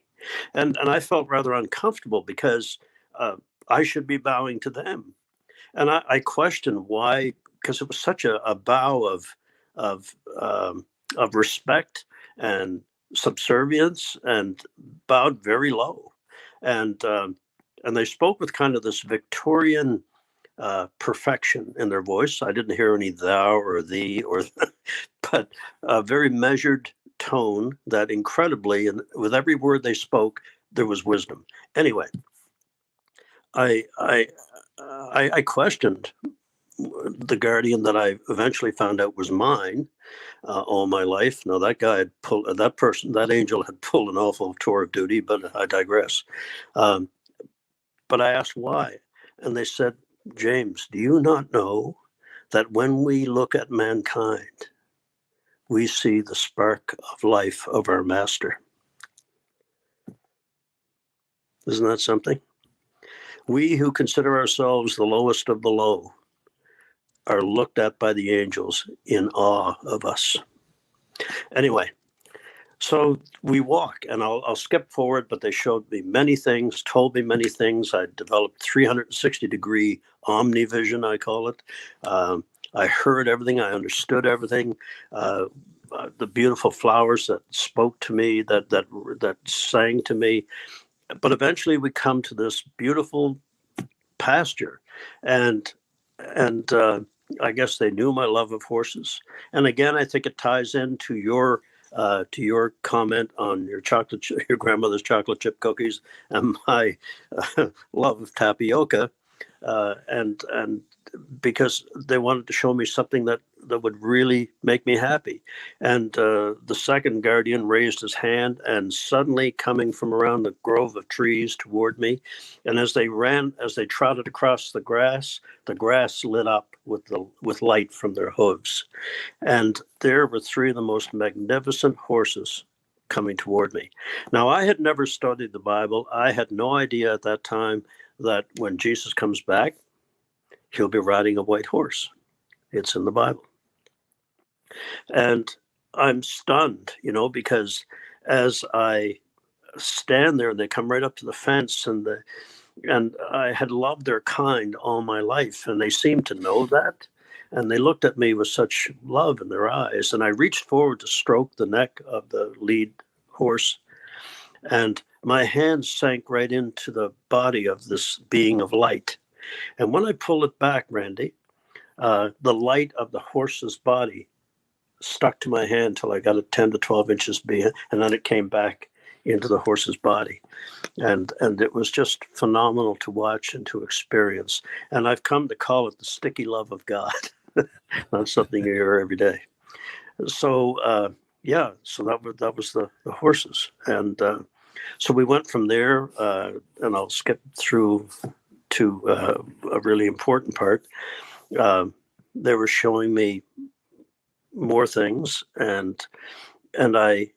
And I felt rather uncomfortable, because I should be bowing to them. And I questioned why, because it was such a bow of respect and subservience, and bowed very low. And they spoke with kind of this Victorian perfection in their voice. I didn't hear any thou or thee or but a very measured tone that incredibly, and with every word they spoke, there was wisdom. Anyway, I questioned the guardian that I eventually found out was mine all my life. Now that angel had pulled an awful tour of duty, but I digress. But I asked why, and they said, "James, do you not know that when we look at mankind, we see the spark of life of our master?" Isn't that something? We who consider ourselves the lowest of the low are looked at by the angels in awe of us. Anyway, so we walk, and I'll skip forward, but they showed me many things, told me many things. I developed 360-degree omnivision, I call it. I heard everything. I understood everything. The beautiful flowers that spoke to me, that sang to me. But eventually we come to this beautiful pasture, and I guess they knew my love of horses. And again, I think it ties into your comment on your grandmother's chocolate chip cookies, and my love of tapioca, and because they wanted to show me something that would really make me happy. And the second guardian raised his hand, and suddenly, coming from around the grove of trees toward me, and as they trotted across the grass lit up with light from their hooves. And there were three of the most magnificent horses coming toward me. Now, I had never studied the Bible. I had no idea at that time that when Jesus comes back, he'll be riding a white horse. It's in the Bible. And I'm stunned, because as I stand there, and they come right up to the fence, and I had loved their kind all my life, and they seemed to know that. And they looked at me with such love in their eyes. And I reached forward to stroke the neck of the lead horse. And my hand sank right into the body of this being of light. And when I pulled it back, Randy, the light of the horse's body stuck to my hand till I got it 10 to 12 inches beyond, and then it came back into the horse's body. And it was just phenomenal to watch and to experience. And I've come to call it the sticky love of God. Not something you hear every day. So so that was the horses. And so we went from there, and I'll skip through to a really important part. They were showing me more things, and I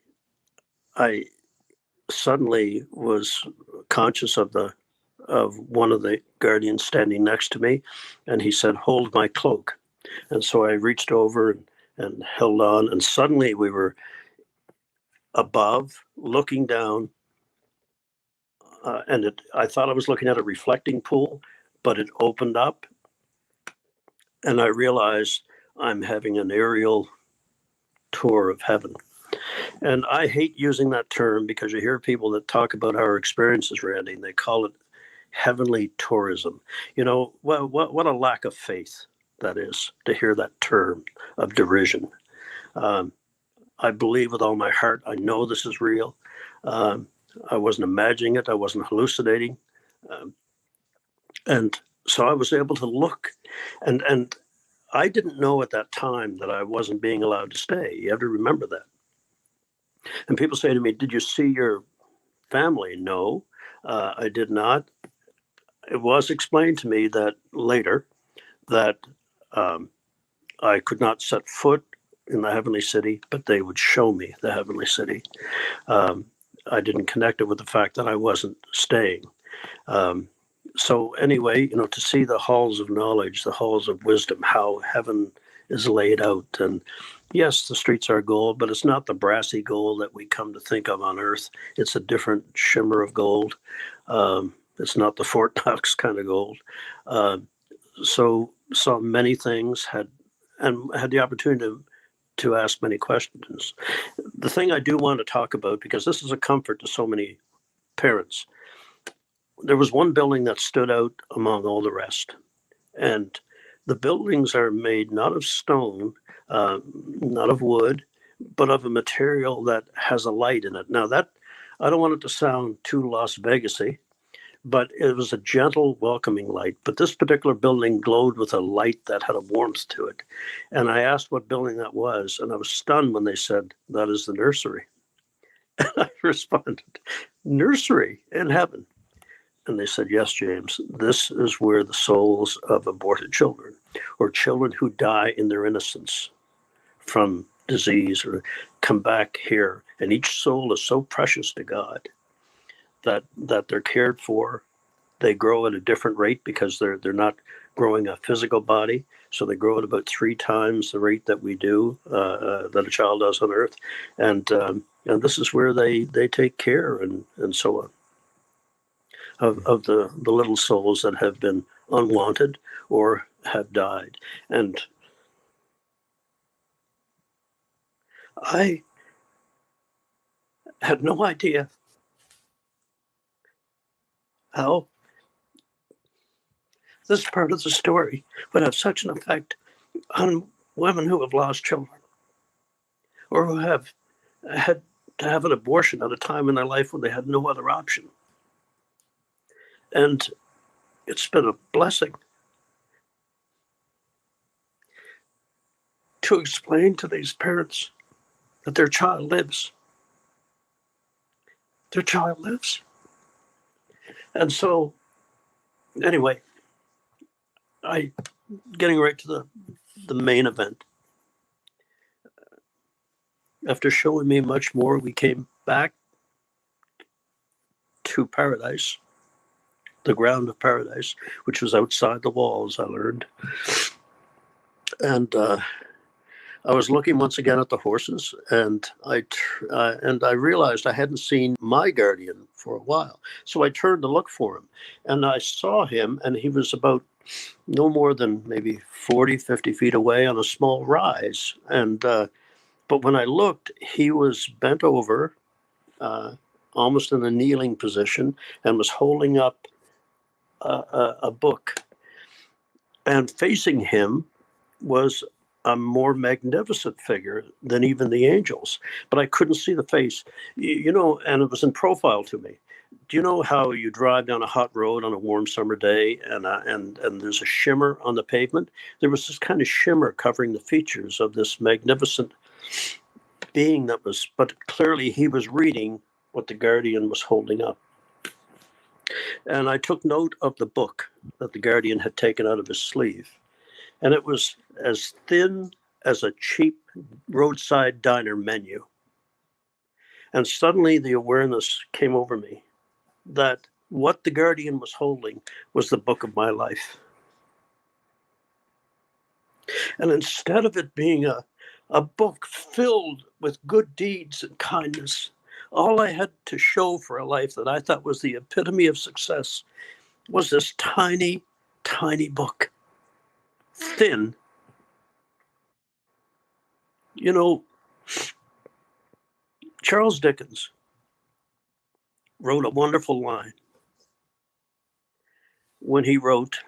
suddenly was conscious of one of the guardians standing next to me, and he said, "Hold my cloak." And so I reached over and held on, and suddenly we were above, looking down, and I thought I was looking at a reflecting pool, but it opened up, and I realized I'm having an aerial tour of heaven. And I hate using that term because you hear people that talk about our experiences, Randy, and they call it heavenly tourism. You know, what a lack of faith that is to hear that term of derision. I believe with all my heart, I know this is real. I wasn't imagining it. I wasn't hallucinating. And so I was able to look, and I didn't know at that time that I wasn't being allowed to stay. You have to remember that. And people say to me, "Did you see your family?" No, I did not. It was explained to me that later that I could not set foot in the heavenly city, but they would show me the heavenly city. I didn't connect it with the fact that I wasn't staying. So anyway, to see the halls of knowledge, the halls of wisdom, how heaven is laid out. And yes, the streets are gold, but it's not the brassy gold that we come to think of on earth. It's a different shimmer of gold. It's not the Fort Knox kind of gold. So saw many things, had the opportunity to ask many questions. The thing I do want to talk about, because this is a comfort to so many parents, there was one building that stood out among all the rest. And the buildings are made not of stone, not of wood, but of a material that has a light in it. Now that, I don't want it to sound too Las Vegas-y, but it was a gentle, welcoming light. But this particular building glowed with a light that had a warmth to it. And I asked what building that was, and I was stunned when they said, "That is the nursery." And I responded, "Nursery in heaven?" And they said, "Yes, James, this is where the souls of aborted children, or children who die in their innocence from disease, or come back here. And each soul is so precious to God that they're cared for. They grow at a different rate because they're not growing a physical body. So they grow at about 3 times the rate that we do, that a child does on earth. And this is where they take care and so on. Of the little souls that have been unwanted or have died. And I had no idea how this part of the story would have such an effect on women who have lost children or who have had to have an abortion at a time in their life when they had no other option. And it's been a blessing to explain to these parents that their child lives. Their child lives. And so, anyway, getting right to the main event. After showing me much more, we came back to paradise, the ground of paradise, which was outside the walls, I learned. And I was looking once again at the horses, and I realized I hadn't seen my guardian for a while. So I turned to look for him, and I saw him, and he was about no more than maybe 40, 50 feet away on a small rise. And but when I looked, he was bent over, almost in a kneeling position, and was holding up a book. And facing him was a more magnificent figure than even the angels, but I couldn't see the face. And it was in profile to me. Do you know how you drive down a hot road on a warm summer day, and there's a shimmer on the pavement? There was this kind of shimmer covering the features of this magnificent being but clearly he was reading what the guardian was holding up. And I took note of the book that the guardian had taken out of his sleeve. And it was as thin as a cheap roadside diner menu. And suddenly the awareness came over me that what the guardian was holding was the book of my life. And instead of it being a book filled with good deeds and kindness, all I had to show for a life that I thought was the epitome of success was this tiny, tiny book. Thin. Charles Dickens wrote a wonderful line when he wrote,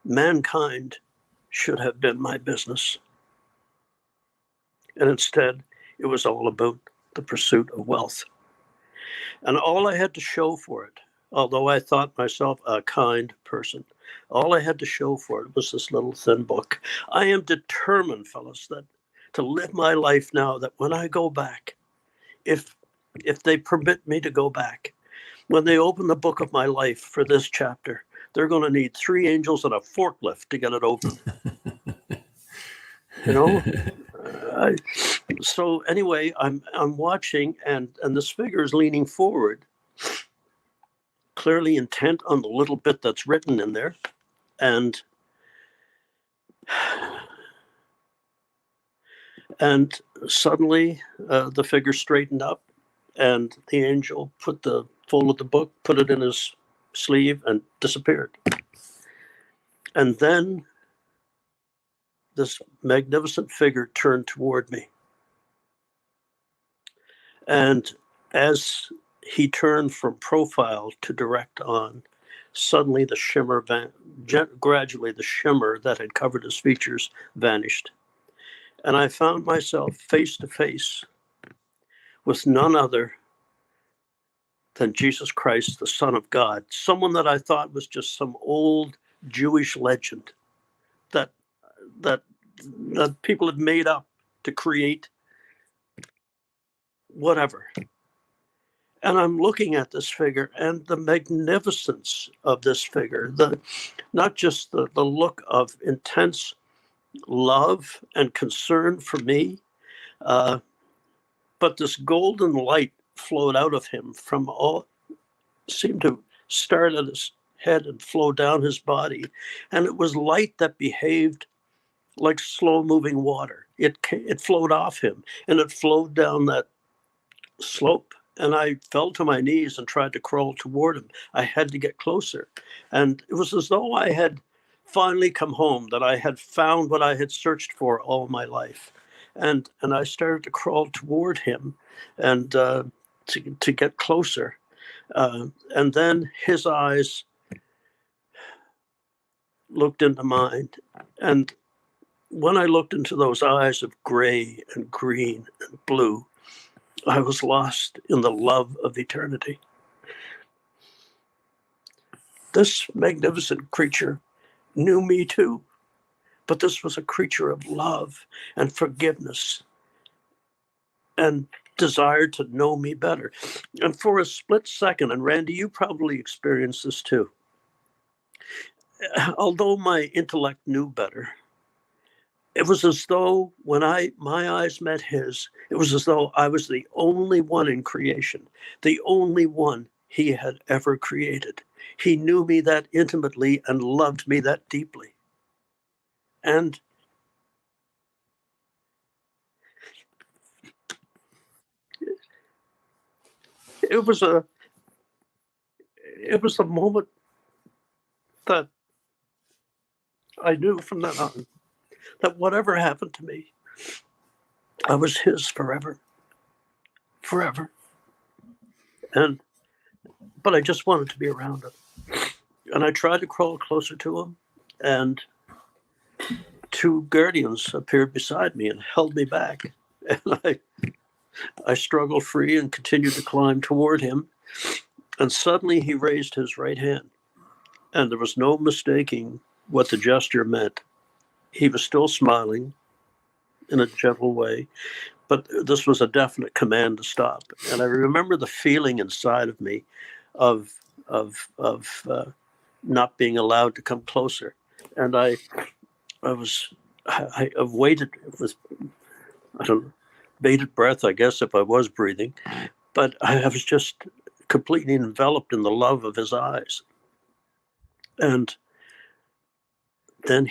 "Mankind should have been my business." And instead, it was all about the pursuit of wealth. And all I had to show for it, although I thought myself a kind person, all I had to show for it was this little thin book. I am determined, fellas, that to live my life now, that when I go back, if they permit me to go back, when they open the book of my life for this chapter, they're going to need 3 angels and a forklift to get it open. So anyway, I'm watching, and this figure is leaning forward, clearly intent on the little bit that's written in there, and suddenly the figure straightened up, and the angel folded the book, put it in his sleeve, and disappeared. And then this magnificent figure turned toward me. And as he turned from profile to direct on, suddenly the shimmer, gradually the shimmer that had covered his features vanished. And I found myself face to face with none other than Jesus Christ, the Son of God, someone that I thought was just some old Jewish legend that people had made up to create whatever. And I'm looking at this figure and the magnificence of this figure, not just the look of intense love and concern for me, but this golden light flowed out of him from seemed to start at his head and flow down his body. And it was light that behaved like slow-moving water. It flowed off him, and it flowed down that slope. And I fell to my knees and tried to crawl toward him. I had to get closer. And it was as though I had finally come home, that I had found what I had searched for all my life. And I started to crawl toward him and to get closer. And then his eyes looked into mine. And when I looked into those eyes of gray and green and blue, I was lost in the love of eternity. This magnificent creature knew me too, but this was a creature of love and forgiveness and desired to know me better. And for a split second, and Randy, you probably experienced this too, although my intellect knew better, it was as though when my eyes met his, it was as though I was the only one in creation, the only one he had ever created. He knew me that intimately and loved me that deeply. And it was a moment that I knew from then on that whatever happened to me, I was his forever, forever. But I just wanted to be around him. And I tried to crawl closer to him, and two guardians appeared beside me and held me back. And I struggled free and continued to climb toward him. And suddenly he raised his right hand. And there was no mistaking what the gesture meant. He was still smiling in a gentle way, but this was a definite command to stop. And I remember the feeling inside of me of not being allowed to come closer. And I waited with, I don't know, bated breath, I guess, if I was breathing, but I was just completely enveloped in the love of his eyes. And then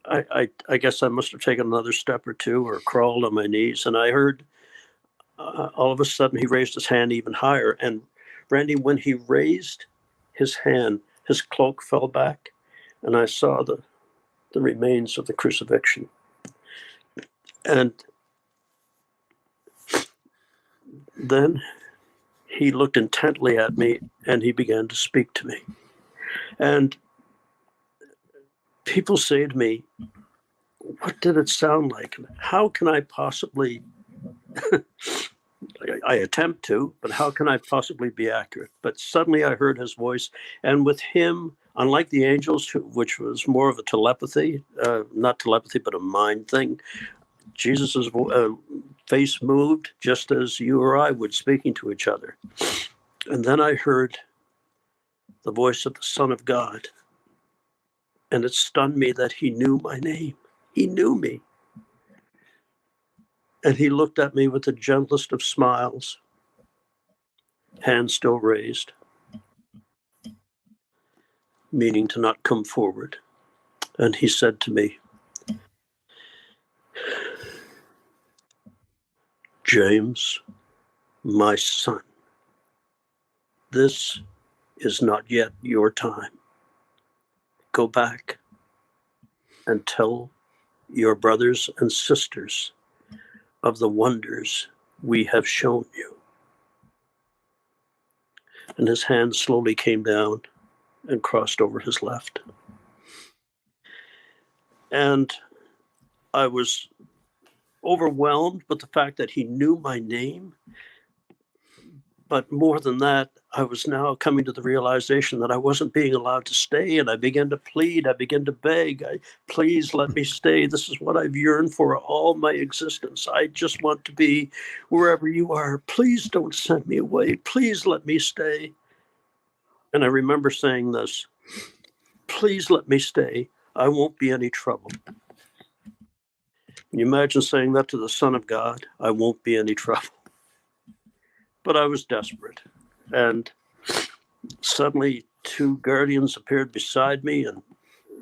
I guess I must have taken another step or two or crawled on my knees, and I heard all of a sudden he raised his hand even higher. And Randy, when he raised his hand, his cloak fell back, and I saw the remains of the crucifixion. And then he looked intently at me, and he began to speak to me. And people say to me, what did it sound like? How can I possibly, I attempt to, but how can I possibly be accurate? But suddenly I heard his voice, and with him, unlike the angels, which was more of a telepathy, not telepathy, but a mind thing, Jesus' face moved just as you or I would, speaking to each other. And then I heard the voice of the Son of God. And it stunned me that he knew my name. He knew me. And he looked at me with the gentlest of smiles, hand still raised, meaning to not come forward. And he said to me, James, my son, this is not yet your time. Go back and tell your brothers and sisters of the wonders we have shown you. And his hand slowly came down and crossed over his left. And I was overwhelmed with the fact that he knew my name. But more than that, I was now coming to the realization that I wasn't being allowed to stay. And I began to plead. I began to beg. Please let me stay. This is what I've yearned for all my existence. I just want to be wherever you are. Please don't send me away. Please let me stay. And I remember saying this, please let me stay. I won't be any trouble. Can you imagine saying that to the Son of God? I won't be any trouble. But I was desperate. And suddenly two guardians appeared beside me and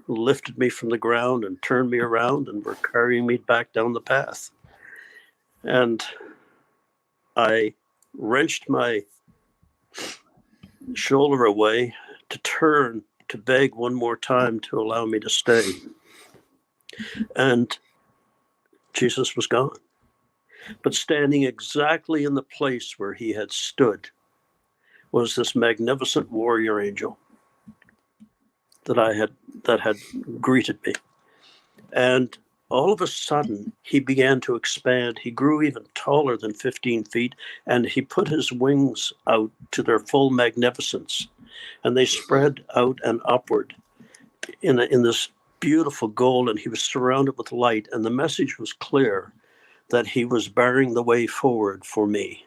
lifted me from the ground and turned me around and were carrying me back down the path. And I wrenched my shoulder away to turn to beg one more time to allow me to stay. And Jesus was gone. But standing exactly in the place where he had stood was this magnificent warrior angel that had greeted me. And all of a sudden, he began to expand. He grew even taller than 15 feet, and he put his wings out to their full magnificence. And they spread out and upward in this beautiful gold, and he was surrounded with light. And the message was clear that he was barring the way forward for me.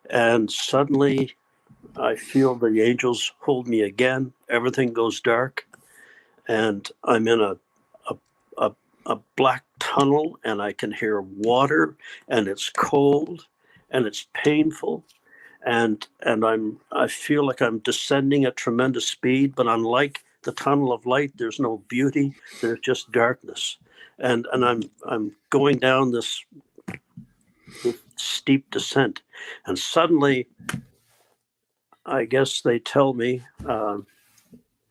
And suddenly I feel the angels hold me again. Everything goes dark, and I'm in a black tunnel, and I can hear water, and it's cold, and it's painful, and I feel like I'm descending at tremendous speed. But unlike the tunnel of light, there's no beauty. There's just darkness. And I'm going down this steep descent. And suddenly, I guess they tell me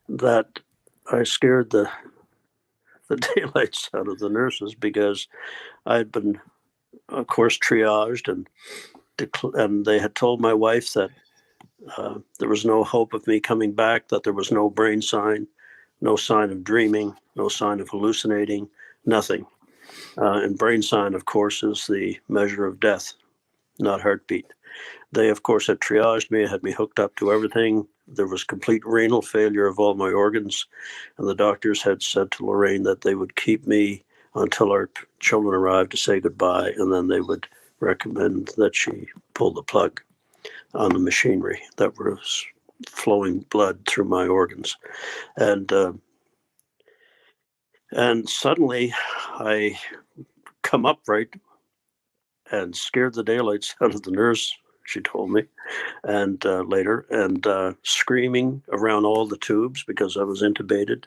that I scared the daylights out of the nurses because I'd been, of course, triaged, and they had told my wife that there was no hope of me coming back, that there was no brain sign, no sign of dreaming, no sign of hallucinating, nothing. And brain sign, of course, is the measure of death, not heartbeat. They, of course, had triaged me, had me hooked up to everything. There was complete renal failure of all my organs. And the doctors had said to Lorraine that they would keep me until our children arrived to say goodbye, and then they would recommend that she pull the plug on the machinery that was flowing blood through my organs. And suddenly I come upright and scared the daylights out of the nurse, she told me, and later, and screaming around all the tubes because I was intubated.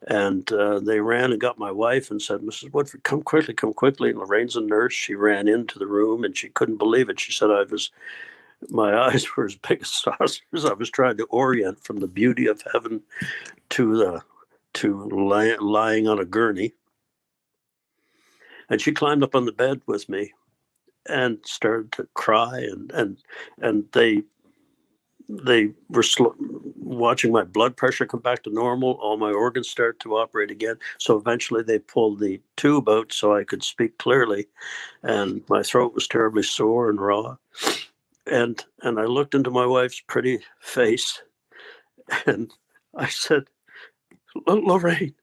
And they ran and got my wife and said, "Mrs. Woodford, come quickly, come quickly." And Lorraine's a nurse. She ran into the room and she couldn't believe it. She said, my eyes were as big as saucers. I was trying to orient from the beauty of heaven to lying on a gurney. And she climbed up on the bed with me and started to cry, and they were watching my blood pressure come back to normal. All my organs start to operate again. So eventually they pulled the tube out so I could speak clearly, and my throat was terribly sore and raw. And I looked into my wife's pretty face, and I said, Lorraine,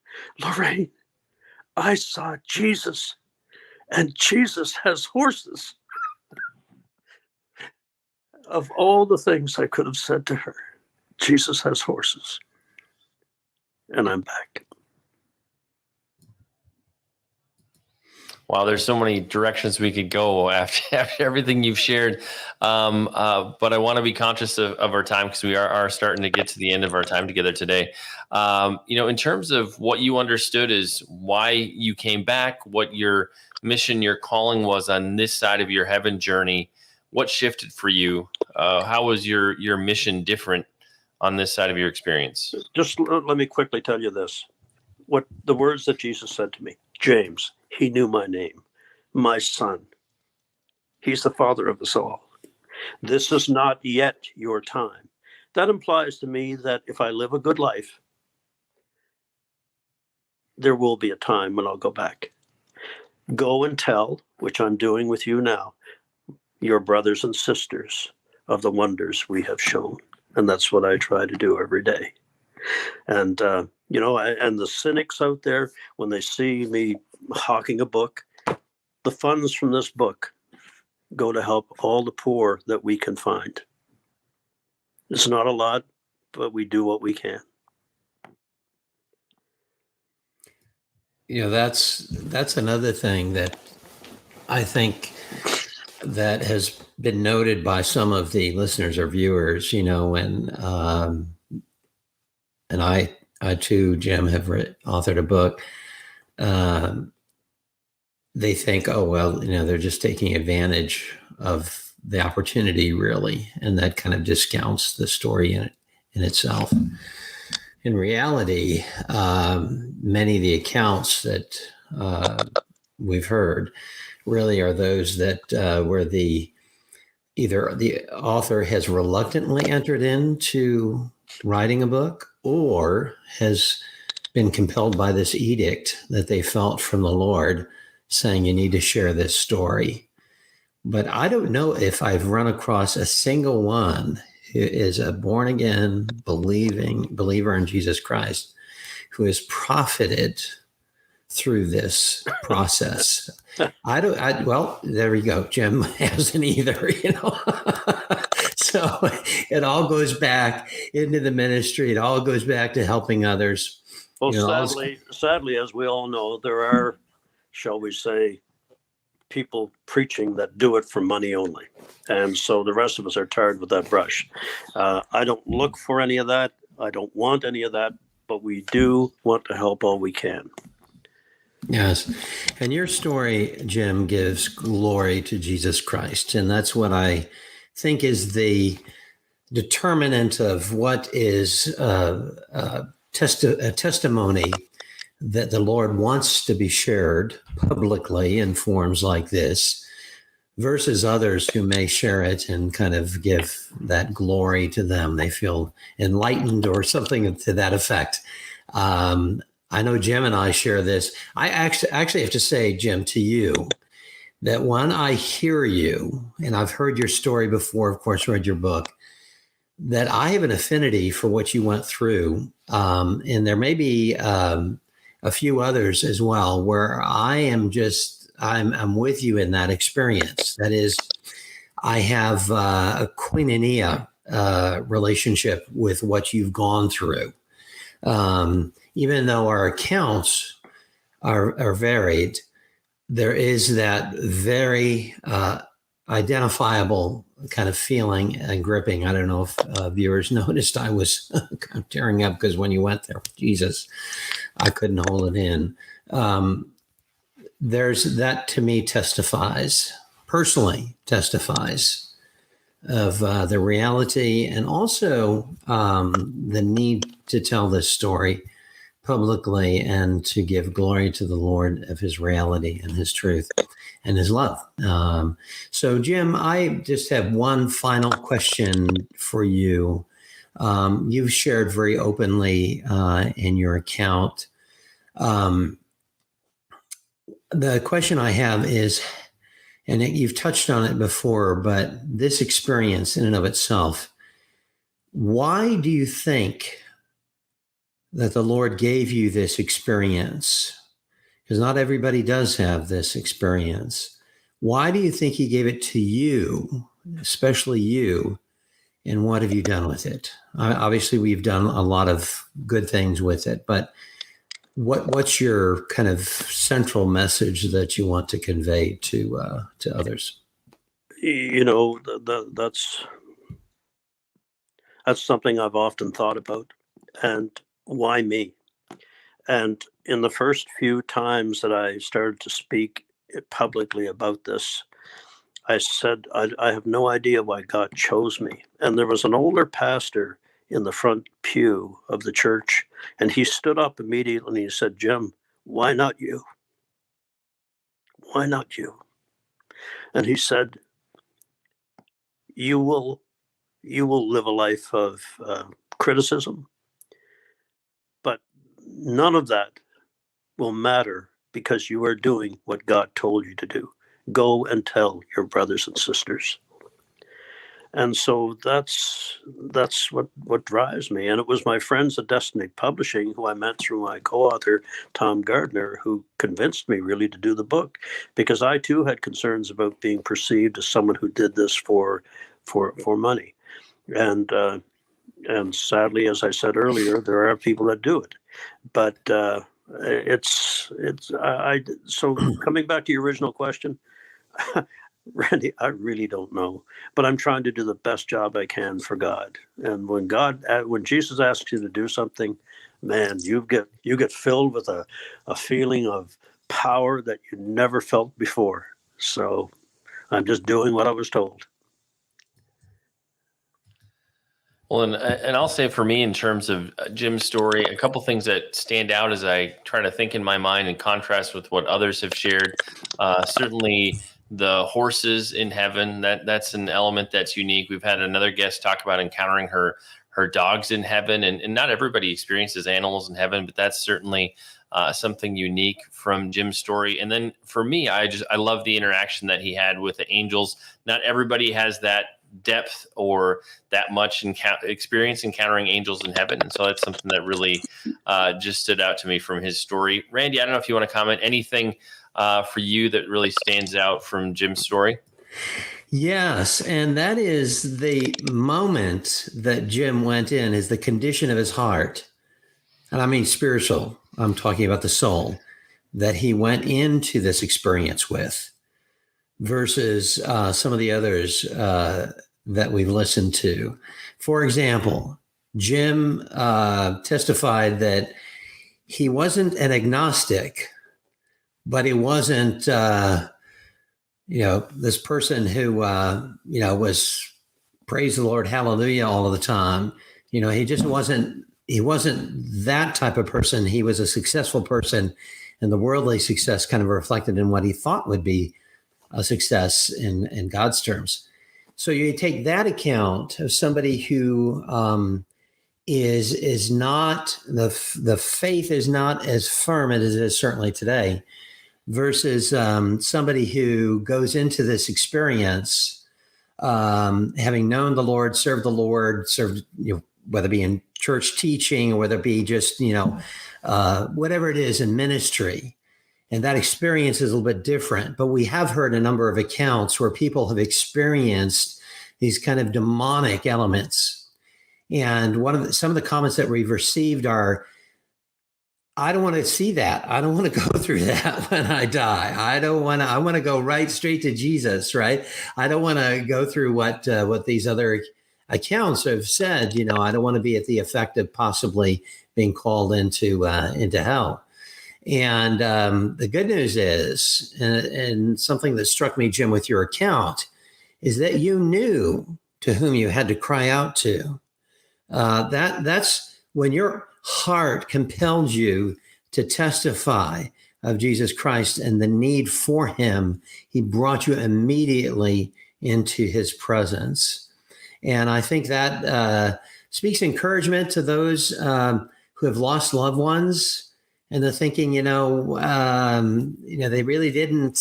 I saw Jesus, and Jesus has horses." Of all the things I could have said to her, Jesus has horses. And I'm back. Wow, there's so many directions we could go after everything you've shared. But I want to be conscious of our time because we are starting to get to the end of our time together today. In terms of what you understood is why you came back, what your mission, your calling was on this side of your heaven journey, what shifted for you? How was your mission different on this side of your experience? Just let me quickly tell you this. What the words that Jesus said to me, James, he knew my name, my son. He's the father of us all. This is not yet your time. That implies to me that if I live a good life, there will be a time when I'll go back. Go and tell, which I'm doing with you now, your brothers and sisters of the wonders we have shown. And that's what I try to do every day. And, and the cynics out there, when they see me hawking a book, the funds from this book go to help all the poor that we can find. It's not a lot, but we do what we can. That's another thing that I think that has been noted by some of the listeners or viewers, and I too, Jim, have authored a book. They think, oh, well, they're just taking advantage of the opportunity, really, and that kind of discounts the story in itself. In reality, many of the accounts that we've heard really are those that where either the author has reluctantly entered into writing a book or has been compelled by this edict that they felt from the Lord saying, you need to share this story. But I don't know if I've run across a single one who is a born again believer in Jesus Christ who has profited through this process. Well, there you go. Jim hasn't either, So it all goes back into the ministry. It all goes back to helping others. Well, sadly, as we all know, there are, shall we say, people preaching that do it for money only. And so the rest of us are tarred with that brush. I don't look for any of that. I don't want any of that, but we do want to help all we can. Yes. And your story, Jim, gives glory to Jesus Christ. And that's what I think is the determinant of what is a testimony that the Lord wants to be shared publicly in forms like this versus others who may share it and kind of give that glory to them. They feel enlightened or something to that effect. I know Jim and I share this. I actually have to say, Jim, to you, that when I hear you, and I've heard your story before, of course, read your book, that I have an affinity for what you went through. And there may be a few others as well, where I'm with you in that experience. That is, I have a koinonia relationship with what you've gone through. Even though our accounts are varied, there is that very identifiable kind of feeling and gripping. I don't know if viewers noticed I was kind of tearing up because when you went there, Jesus, I couldn't hold it in. There's that, to me, personally testifies of the reality and also the need to tell this story publicly and to give glory to the Lord of his reality and his truth and his love. So, Jim, I just have one final question for you. You've shared very openly in your account. The question I have is, and you've touched on it before, but this experience in and of itself, why do you think that the Lord gave you this experience? Because not everybody does have this experience. Why do you think he gave it to you, especially you, and what have you done with it? Obviously, we've done a lot of good things with it, but what's your kind of central message that you want to convey to others? That's something I've often thought about. And why me? And in the first few times that I started to speak publicly about this, I said, I have no idea why God chose me. And there was an older pastor in the front pew of the church, and he stood up immediately and he said, Jim, why not you? Why not you? And he said, you will live a life of criticism, but none of that will matter because you are doing what God told you to do. Go and tell your brothers and sisters. And so that's what drives me. And it was my friends at Destiny Publishing, who I met through my co-author, Tom Gardner, who convinced me really to do the book, because I too had concerns about being perceived as someone who did this for money. And sadly, as I said earlier, there are people that do it. But so coming back to your original question, Randy, I really don't know, but I'm trying to do the best job I can for God. And when Jesus asks you to do something, man, you get filled with a feeling of power that you never felt before. So I'm just doing what I was told. Well, and I'll say for me, in terms of Jim's story, a couple things that stand out as I try to think in my mind and contrast with what others have shared. Certainly, the horses in heaven, that's an element that's unique. We've had another guest talk about encountering her dogs in heaven, and not everybody experiences animals in heaven, but that's certainly something unique from Jim's story. And then for me, I love the interaction that he had with the angels. Not everybody has that depth or that much experience encountering angels in heaven, and so that's something that really just stood out to me from his story. Randy, I don't know if you want to comment anything for you that really stands out from Jim's story. Yes, and that is the moment that Jim went in, is the condition of his heart. And I mean spiritual. I'm talking about the soul that he went into this experience with versus some of the others that we've listened to. For example, Jim testified that he wasn't an agnostic, but he wasn't, this person who, was praise the Lord, hallelujah all of the time. He just wasn't that type of person. He was a successful person, and the worldly success kind of reflected in what he thought would be a success in God's terms. So you take that account of somebody who is not, the faith is not as firm as it is certainly today, versus somebody who goes into this experience having known the Lord, served, whether it be in church teaching or whether it be just, whatever it is in ministry. And that experience is a little bit different. But we have heard a number of accounts where people have experienced these kind of demonic elements. And some of the comments that we've received are, I don't want to see that. I don't want to go through that when I die. I want to go right straight to Jesus, right? I don't want to go through what these other accounts have said. I don't want to be at the effect of possibly being called into hell. And the good news is, and something that struck me, Jim, with your account, is that you knew to whom you had to cry out to. That's when your heart compelled you to testify of Jesus Christ and the need for him. He brought you immediately into his presence. And I think that speaks encouragement to those who have lost loved ones. And they're thinking, they really didn't,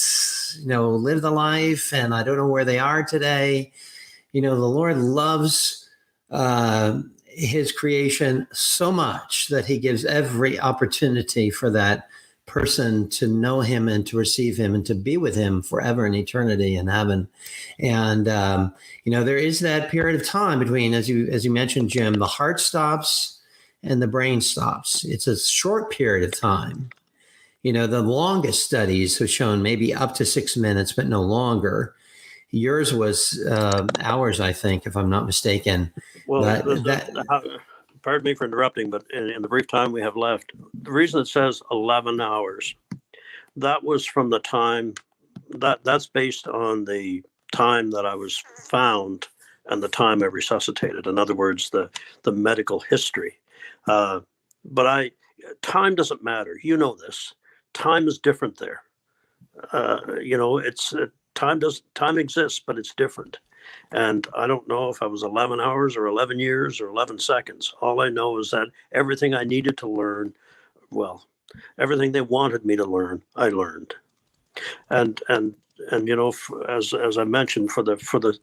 live the life, and I don't know where they are today. The Lord loves his creation so much that he gives every opportunity for that person to know him and to receive him and to be with him forever in eternity in heaven. And, there is that period of time between, as you mentioned, Jim, the heart stops and the brain stops. It's a short period of time. The longest studies have shown maybe up to 6 minutes, but no longer. Yours was hours, I think, if I'm not mistaken. Well, pardon me for interrupting, but in the brief time we have left, the reason it says 11 hours, that was from the time, that's based on the time that I was found and the time I resuscitated. In other words, the medical history. But time doesn't matter. This. Time is different there. It's time exists, but it's different. And I don't know if I was 11 hours or 11 years or 11 seconds. All I know is that everything I needed to learn, everything they wanted me to learn, I learned. And as I mentioned, for the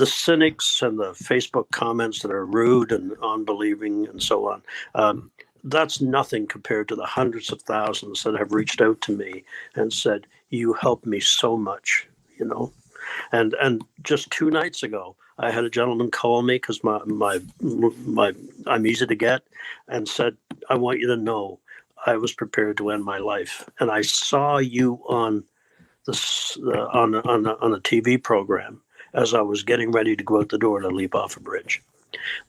cynics and the Facebook comments that are rude and unbelieving and so on, that's nothing compared to the hundreds of thousands that have reached out to me and said, you helped me so much, And just 2 nights ago, I had a gentleman call me because I'm easy to get, and said, I want you to know I was prepared to end my life. And I saw you on on a TV program as I was getting ready to go out the door to leap off a bridge.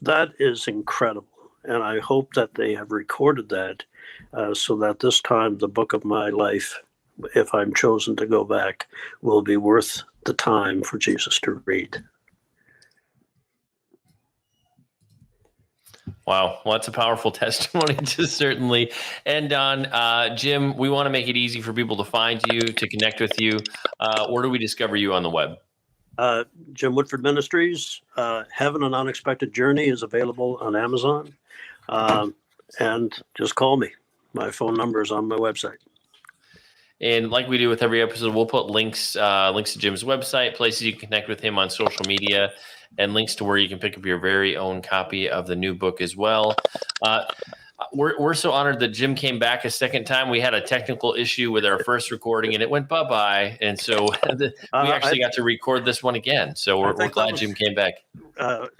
That is incredible. And I hope that they have recorded that so that this time the book of my life, if I'm chosen to go back, will be worth the time for Jesus to read. Wow. Well, that's a powerful testimony to certainly end on. Jim, we want to make it easy for people to find you, to connect with you. Where do we discover you on the web? Jim Woodford Ministries, Heaven and Unexpected Journey is available on Amazon. And just call me. My phone number is on my website. And like we do with every episode, we'll put links to Jim's website, places you can connect with him on social media, and links to where you can pick up your very own copy of the new book as well. We're so honored that Jim came back a second time. We had a technical issue with our first recording, and it went bye-bye. And so we actually got to record this one again. So we're glad Jim came back.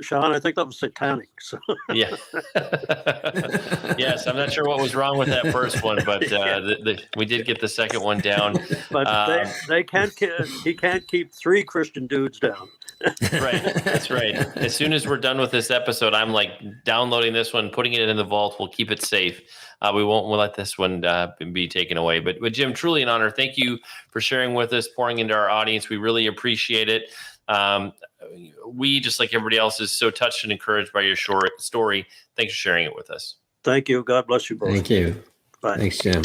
Shaun, I think that was satanic. So. Yeah. Yes, I'm not sure what was wrong with that first one, but we did get the second one down. But he can't keep 3 Christian dudes down. Right. That's right. As soon as we're done with this episode, I'm like downloading this one, putting it in the vault. We'll keep it safe. we'll let this one be taken away. But Jim, truly an honor. Thank you for sharing with us, pouring into our audience. We really appreciate it. We, just like everybody else, is so touched and encouraged by your short story. Thanks for sharing it with us. Thank you. God bless you both. Thank you. Bye. Thanks, Jim.